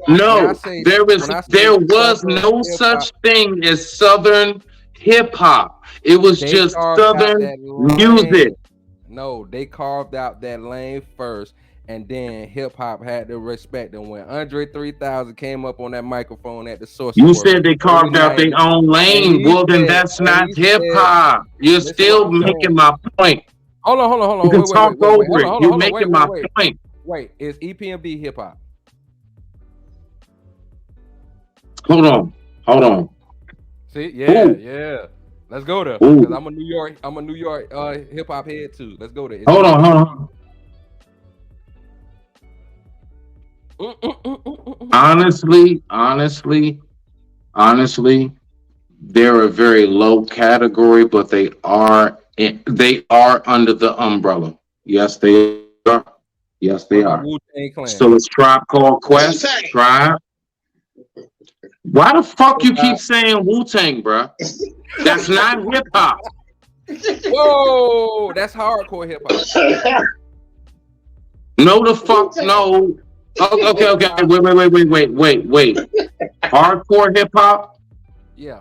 When I No, say- there when I say was Southern no hip-hop, such thing as Southern hip hop. It was they just carved out Southern that lane. music. No, they carved out that lane first, and then hip hop had to respect them. When Andre 3000 came up on that microphone at the Source, You Report, said they carved out their own lane. he Well, then said- that's and not he hip hop. You're listen still what I'm making saying. my point. Hold on. You can Wait, talk wait, over wait. Hold it. on, You're hold on. making my point. Wait, is EPMD hip hop? Hold on. See, yeah, Ooh. yeah. Let's go there. Ooh. Because I'm a New York hip hop head too. Let's go there. Hold on. Honestly, they're a very low category, but they are under the umbrella. Yes, they are. Wu-Tang Clan. So it's Tribe Called Quest. Wu-Tang. Tribe. Why the fuck you keep saying Wu-Tang, bruh? That's not hip hop. Whoa, that's hardcore hip hop. No, the fuck no. Okay. Wait. Hardcore hip hop. Yeah.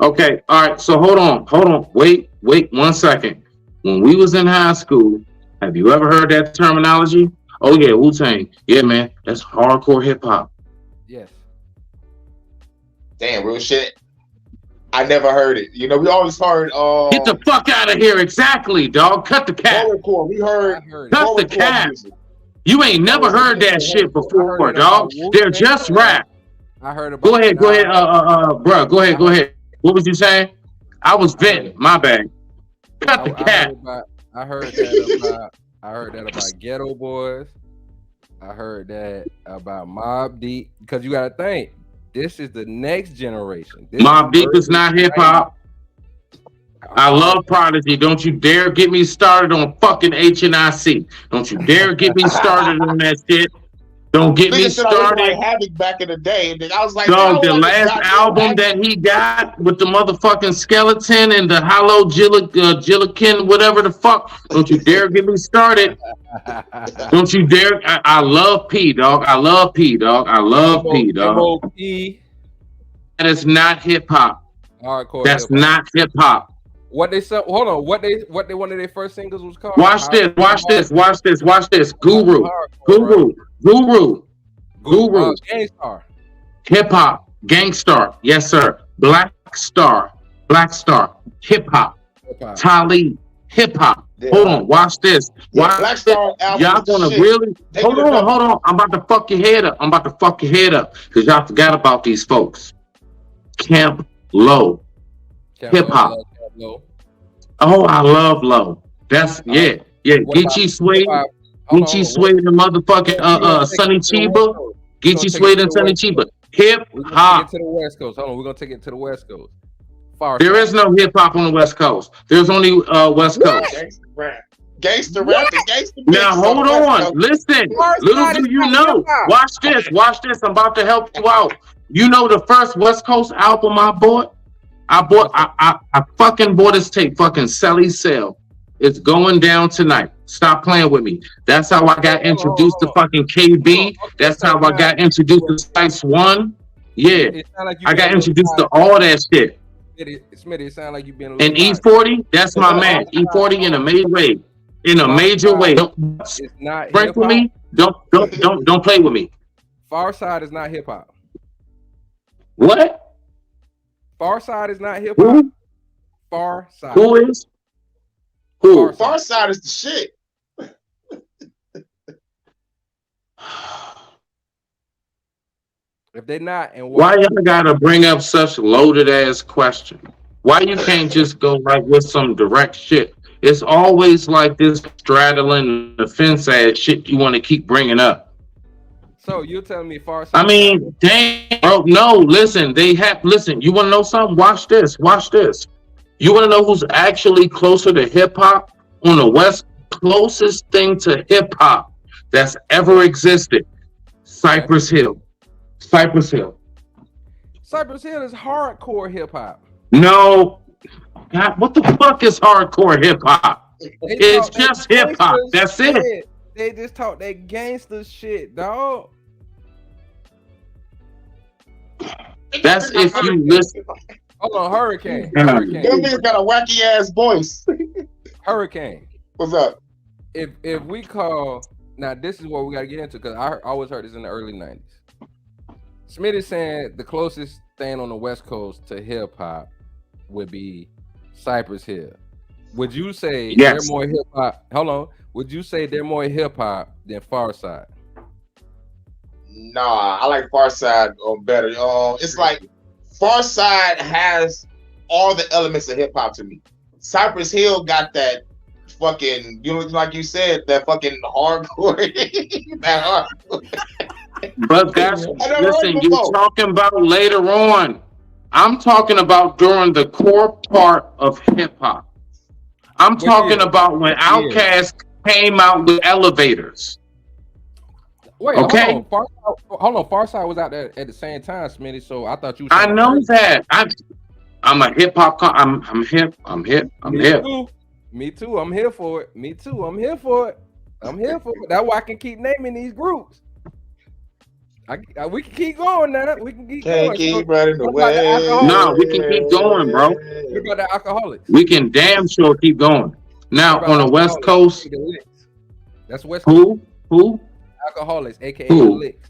Okay, all right. So hold on. Wait 1 second. When we was in high school, have you ever heard that terminology? Oh yeah, Wu-Tang. Yeah, man, that's hardcore hip hop. Yes. Damn, real shit. I never heard it. You know, we always heard Get the fuck out of here! Exactly, dog. Cut the cap. horrorcore. We I heard heard it. Cut the horrorcore cap. music. You ain't never heard that shit before, heard it dog. about They're Wu-Tang just Clan. rap. I heard about Go ahead. Bro. Go ahead. What was you saying? I was venting. My bad. Cut the cap. I heard that about Ghetto Boys. I heard that about Mobb Deep. Because you gotta think, this is the next generation. Mobb Deep is not hip hop. I love Prodigy. Don't you dare get me started on fucking HNIC. Don't you dare get me started on that shit. Don't get me Nigga said I was started. like Havoc back in the day, and then I was like, Dog, I the don't like last goddamn album Havoc. that he got with the motherfucking skeleton and the hollow Gillikin, whatever the fuck. Don't you dare get me started. Don't you dare. I love P, dog. I love P, dog. MOP, That is not hip hop. hardcore. That's hip-hop. not hip hop. What they said. Hold on. What they one of their first singles was called? Watch this. Guru. Gangstar. Hip hop. Gangstar. Yes, sir. Black Star. Hip hop. Hip-hop. Talib. Hip hop. Yeah. Hold on. Watch this. Yeah, Watch Black this. Star album Y'all was the gonna shit. really They hold could've done- on. I'm about to fuck your head up. Because y'all forgot about these folks. Camp Low. Hip-hop. Camp Low. Oh, I love Low. That's yeah. What about- Geechee Suede. what about- hold on, Geechee Suede and the motherfucking Sonny Chiba. gonna Geechee take Suede it and to the Sonny West Chiba. Coast. Hip We're gonna hop. take it to the West Coast. Hold on, we're gonna take it to the West Coast. Far There side. is no hip hop on the West Coast. There's only West Coast. Gangster rap. Gangster rap and gangster Now mix hold the West on. Coast. Listen. Far Little side do is you not know. hip-hop. Watch this. Watch this. I'm about to help you out. You know the first West Coast album I bought? I fucking bought this tape. Fucking Selly Sell. It's going down tonight. Stop playing with me. That's how I got introduced to fucking KB. That's how I got introduced to Spice One. Yeah. It sound like you I being got a little introduced to biased. all that shit. Smitty, it sound like you being a little And biased. E40, that's my man. E40 in a major way. In a major way. Don't It's not break hip with hop. me. Don't play with me. Far side is not hip hop. What? Far side is not hip hop. Who? Far side. Who is? Who? Far side is the shit. If they not, and Why y'all gotta bring up such loaded ass question? Why you can't just go like with some direct shit? It's always like this straddling the fence ass shit you want to keep bringing up. So you're telling me far side? I mean, damn, bro. No, listen. Listen. You want to know something? Watch this. Watch this. You want to know who's actually closer to hip hop on the West? Closest thing to hip hop that's ever existed. Cypress Hill. Cypress Hill. Cypress Hill is hardcore hip hop. No. God, what the fuck is hardcore hip hop? It's just hip hop. That's it. They just talk that gangster shit, dog. That's if you listen. Hold on, Hurricane. Them Hurricane. niggas got a wacky ass voice. Hurricane. What's up? If we call now, this is what we gotta get into because I always heard this in the early '90s. Smith is saying the closest thing on the West Coast to hip hop would be Cypress Hill. Would you say Yes. they're more hip hop? Hold on. Would you say they're more hip hop than Farside? Nah, I like Far Side better. It's like Far Side has all the elements of hip hop to me. Cypress Hill got that fucking, you know, like you said, that fucking hardcore. That hardcore. But that's I never heard listen, it you're before. talking about later on. I'm talking about during the core part of hip hop. I'm talking about when Outkast came out with Elevators. Wait, Okay. hold on. Farside was out there at the same time, Smitty. So I thought you. I know that. I'm a hip hop. I'm hip. I'm hip. I'm Me hip. too. Me too. I'm here for it. Me too. I'm here for it. I'm here for it. That's why I can keep naming these groups. We can keep going now. We can keep Can't going. keep running what about the away. alcoholics? No, we can keep going, bro. What about the alcoholics? We can damn sure keep going. Now What about on the West alcoholics? Coast, The Licks. That's West Coast. who? Alcoholics, aka Who? the Licks.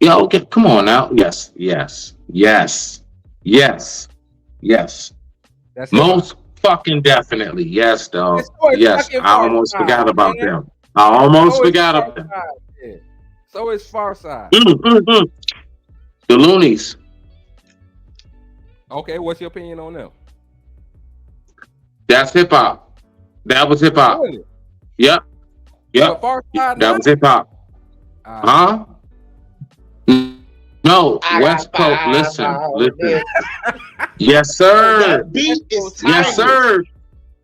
Yeah, okay, come on now. Yes. That's Most fucking definitely. Yes, dog. It's so Yes, fucking I almost Farside, forgot about man. them. I almost forgot about them. Yeah. So it's Farside. The Loonies. Okay, what's your opinion on them? That's hip hop. That was hip hop. Really? Yep. But Farside, That was hip hop. Huh? No, I West got Coast. five Listen. Yes, sir. That beat is timeless. Yes, sir.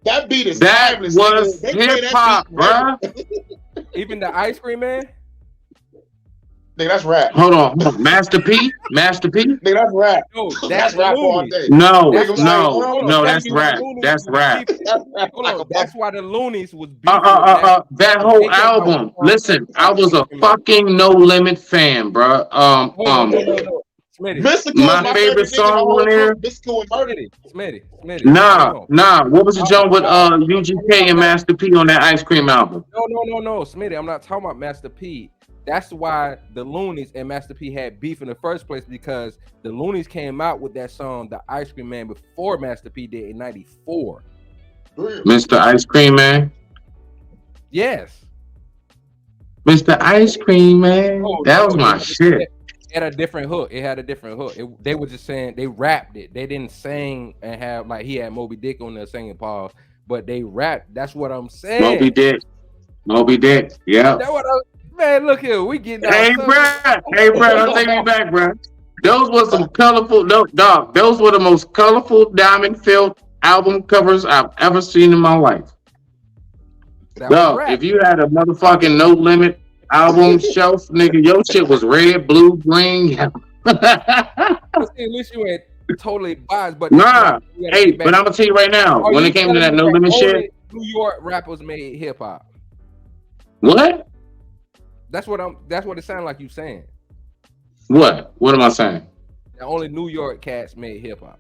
That beat is That timeless. was nigga. They play that hip hop, beat, bruh. Even the Ice Cream Man. Nigga, that's rap. Hold on. Master P. Nigga, that's rap. No, That's the rap all Loonies. day. No, Nigga, no, That's that's why rap. the Loonies That's was rap. beefing- Hold on, that's why the Loonies was beefing. That whole album. Listen, I was a fucking No Limit fan, bruh. No. Smitty. Mystical My is favorite nigga song in the whole on there- group. Mystical and Murder. Smitty. Nah. What was the joint with UGK and Master P on that Ice Cream album? No, Smitty. I'm not talking about Master P. That's why the Loonies and Master P had beef in the first place because the Loonies came out with that song, The Ice Cream Man, before Master P did in '94. Mr. Ice Cream Man. Yes. Mr. Ice Cream Man. That was my shit. It had a different hook. They were just saying they rapped it. They didn't sing and have like he had Moby Dick on there singing Paul, but they rapped. That's what I'm saying. Moby Dick. Yeah. That's what Man, look here, we getting Hey, out. bro, don't take me back, bro. Those were some colorful, dog. Those were the most colorful diamond-filled album covers I've ever seen in my life. Dog, if you had a motherfucking No Limit album shelf, nigga, your shit was red, blue, green, yellow. At least you ain't totally biased, but nah. Hey, but I'm gonna tell you right now, when it came to that No Limit shit, New York rappers made hip hop. What? That's what it sounded like you saying. What? What am I saying? That only New York cats made hip hop.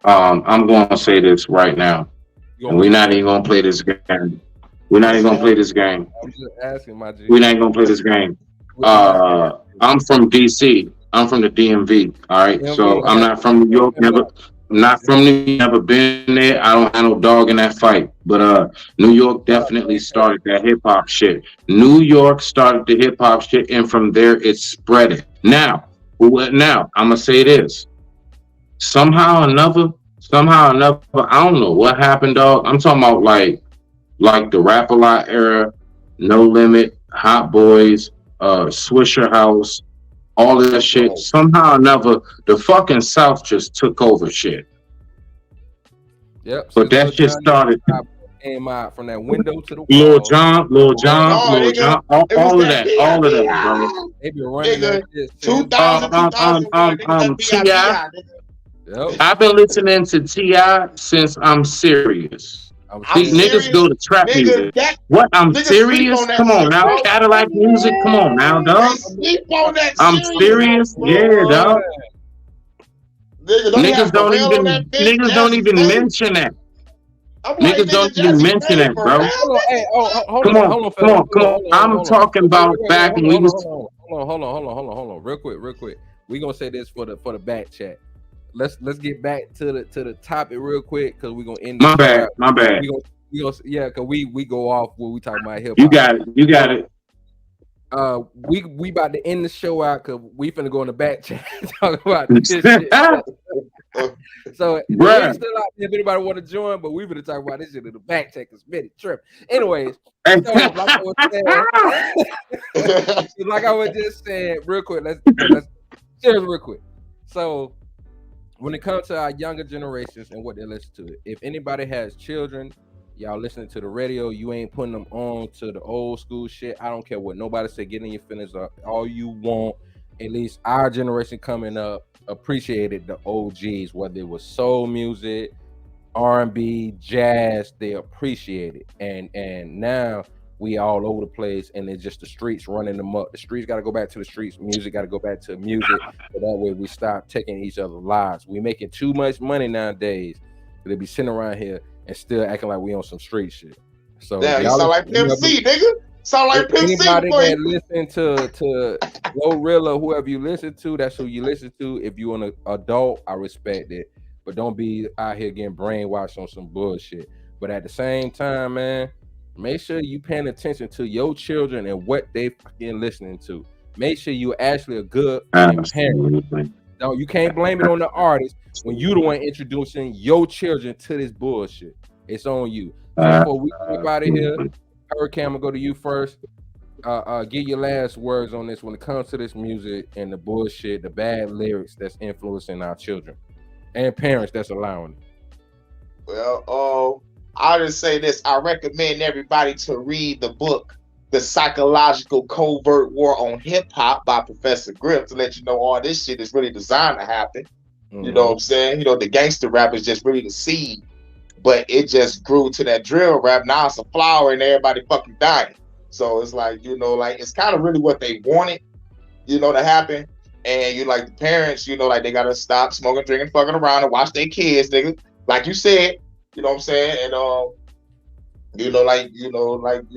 I'm going to say this right now, and we're not even going to play this game. We're not even going to play this game. I'm just asking, my G. We're not even going to play this game. I'm from DC. I'm from the DMV. All right, so I'm not from New York. Never been there. I don't have no dog in that fight. But New York definitely started that hip hop shit. New York started the hip hop shit, and from there it spread it. Now I'm gonna say this. Somehow or another, I don't know what happened, dog. I'm talking about like the Rap-A-Lot era, No Limit, Hot Boys, Swisher House, all of that shit. Somehow or another, the fucking South just took over shit. Yep. But that shit started. Came out from that window to the wall. Lil Jon, all of that, bro. They be running that shit. 2000, T.I. Yep. I've been listening to T.I. since I'm serious. Niggas go to trap music. What? I'm serious? Come on now. Cadillac music? Come on now, dog. I'm serious? Yeah, dog. Niggas don't even mention that. Niggas don't even mention that, bro. Come on. I'm talking about back when we was. Hold on. Real quick. We gonna say this for the back chat. Let's get back to the topic real quick because we're gonna end. My bad. Yeah, because we go off when we talk about hip hop. You got it. We about to end the show out because we finna go in the back chat and talk about this shit. So we're still out there if anybody want to join, but we finna talk about this shit in the back chat because Smitty trip. Anyways, so like I was just saying, real quick, let's just real quick. So when it comes to our younger generations and what they listen to, if anybody has children, y'all listening to the radio, you ain't putting them on to the old school shit. I don't care what nobody say, get in your feelings up all you want. At least our generation coming up appreciated the OGs, whether it was soul music, R&B, jazz, they appreciate it. And now we all over the place and it's just the streets running them up. The streets got to go back to the streets. Music got to go back to music. So that way we stop taking each other's lives. We making too much money nowadays. They be sitting around here and still acting like we on some street shit. So you sound like Pimp C, nigga. Sound like Pimp C. Anybody that listen to Glorilla, whoever you listen to, that's who you listen to. If you an adult, I respect it. But don't be out here getting brainwashed on some bullshit. But at the same time, man, make sure you paying attention to your children and what they fucking listening to. Make sure you actually a good parent. No, you can't blame it on the artist when you the one introducing your children to this bullshit. It's on you. So before we get out of here, Hurricane, I'm gonna go to you first. Give your last words on this when it comes to this music and the bullshit, the bad lyrics that's influencing our children and parents that's allowing it. Well, I'll just say this. I recommend everybody to read the book, The Psychological Covert War on Hip Hop by Professor Griff, to let you know all this shit is really designed to happen. Mm-hmm. You know what I'm saying? You know, the gangster rap is just really the seed, but it just grew to that drill rap. Now it's a flower and everybody fucking dying. So it's like, you know, like it's kind of really what they wanted, you know, to happen. And you like the parents, you know, like they gotta stop smoking, drinking, fucking around and watch their kids, nigga. Like you said, you know what I'm saying? And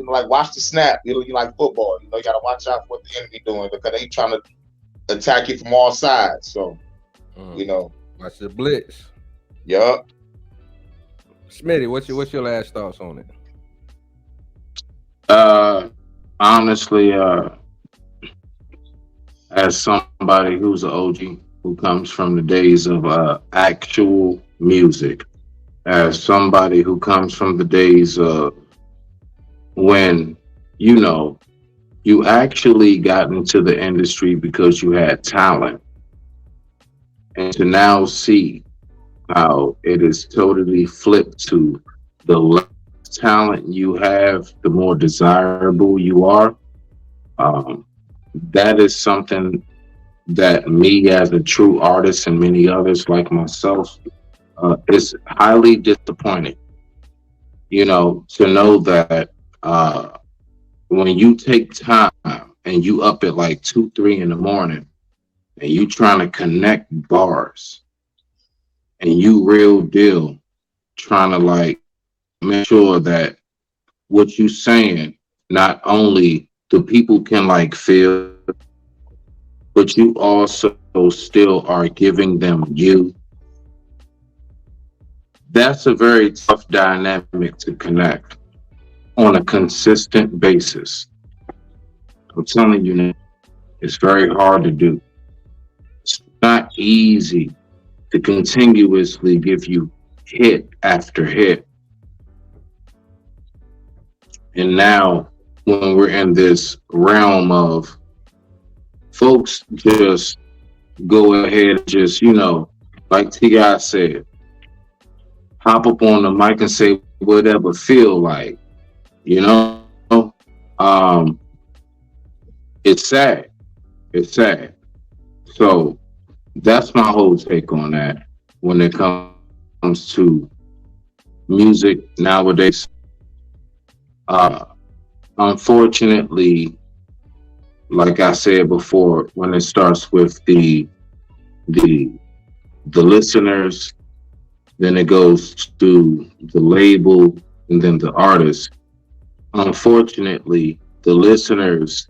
like watch the snap. You know, you like football. You know, you gotta watch out for what the enemy doing because they trying to attack you from all sides. So, you know, watch the blitz. Yup. Smitty, what's your last thoughts on it? Honestly, as somebody who's an OG who comes from the days of actual music, as somebody who comes from the days of when, you actually got into the industry because you had talent, and to now see how it is totally flipped to the less talent you have, the more desirable you are. Um, that is something that me as a true artist and many others like myself is highly disappointing. To know that when you take time and you up at like 2, 3 in the morning and you trying to connect bars and you real deal trying to like make sure that what you saying, not only the people can like feel, but you also still are giving them you. That's a very tough dynamic to connect on a consistent basis. I'm telling you now, it's very hard to do. It's not easy to continuously give you hit after hit. And now, when we're in this realm of folks just go ahead and just, like T.I. said, hop up on the mic and say whatever feel like, you know? Um, it's sad. It's sad. So that's my whole take on that when it comes to music nowadays. Unfortunately, like I said before, when it starts with the listeners, then it goes to the label, and then the artist. Unfortunately, the listeners,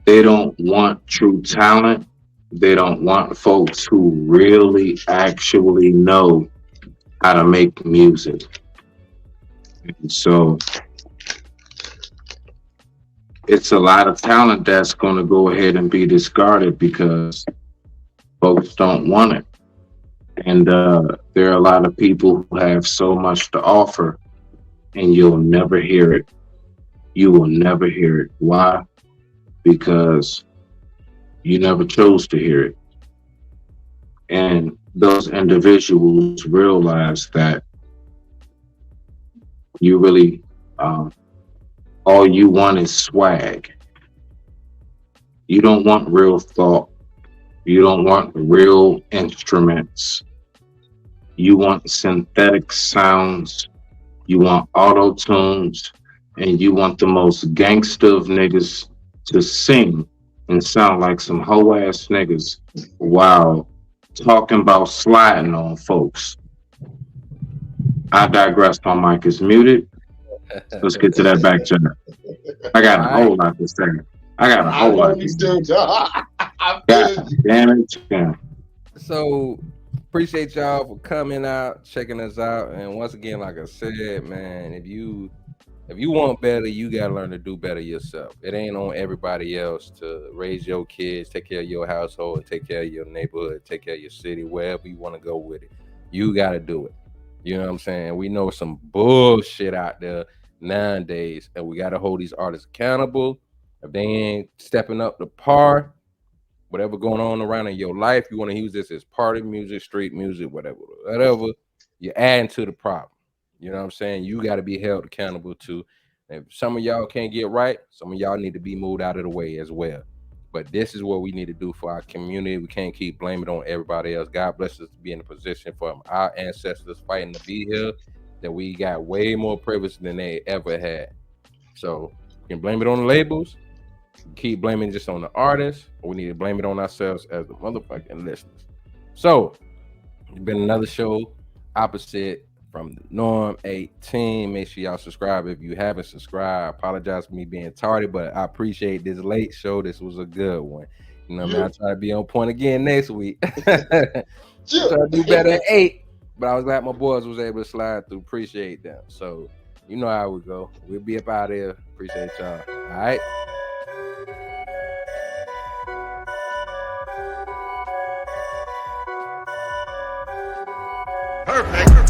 they don't want true talent. They don't want folks who really actually know how to make music. And so it's a lot of talent that's going to go ahead and be discarded because folks don't want it. And there are a lot of people who have so much to offer, and you'll never hear it. You will never hear it. Why? Because you never chose to hear it. And those individuals realize that you really, all you want is swag. You don't want real thought. You don't want real instruments. You want synthetic sounds. You want auto tunes. And you want the most gangsta of niggas to sing and sound like some hoe ass niggas while talking about sliding on folks. I digress. My mic is muted. Let's get to that back channel. I got a whole lot to say. I got a whole lot to say. God damn it. Yeah. So appreciate y'all for coming out, checking us out. And once again, like I said, man, if you want better, you gotta learn to do better yourself. It ain't on everybody else to raise your kids, take care of your household, and take care of your neighborhood, take care of your city, wherever you want to go with it. You gotta do it. You know what I'm saying? We know some bullshit out there nowadays, and we gotta hold these artists accountable. If they ain't stepping up to par, whatever going on around in your life, you want to use this as party music, street music, whatever, you're adding to the problem. You know what I'm saying? You got to be held accountable too. If some of y'all can't get right, some of y'all need to be moved out of the way as well. But this is what we need to do for our community. We can't keep blaming on everybody else. God bless us to be in a position for our ancestors fighting to be here, that we got way more privilege than they ever had. So we can blame it on the labels, keep blaming just on the artists, or we need to blame it on ourselves as the motherfucking listeners. So it's been another show, Opposite from the Norm 18. Make sure y'all subscribe if you haven't subscribed. I apologize for me being tardy, but I appreciate this late show. This was a good one. You know what I mean? I try to be on point again next week. Try to do better at 8, but I was glad my boys was able to slide through. Appreciate them. So you know how we go. We'll be up out of here. Appreciate y'all. All right. Perfect.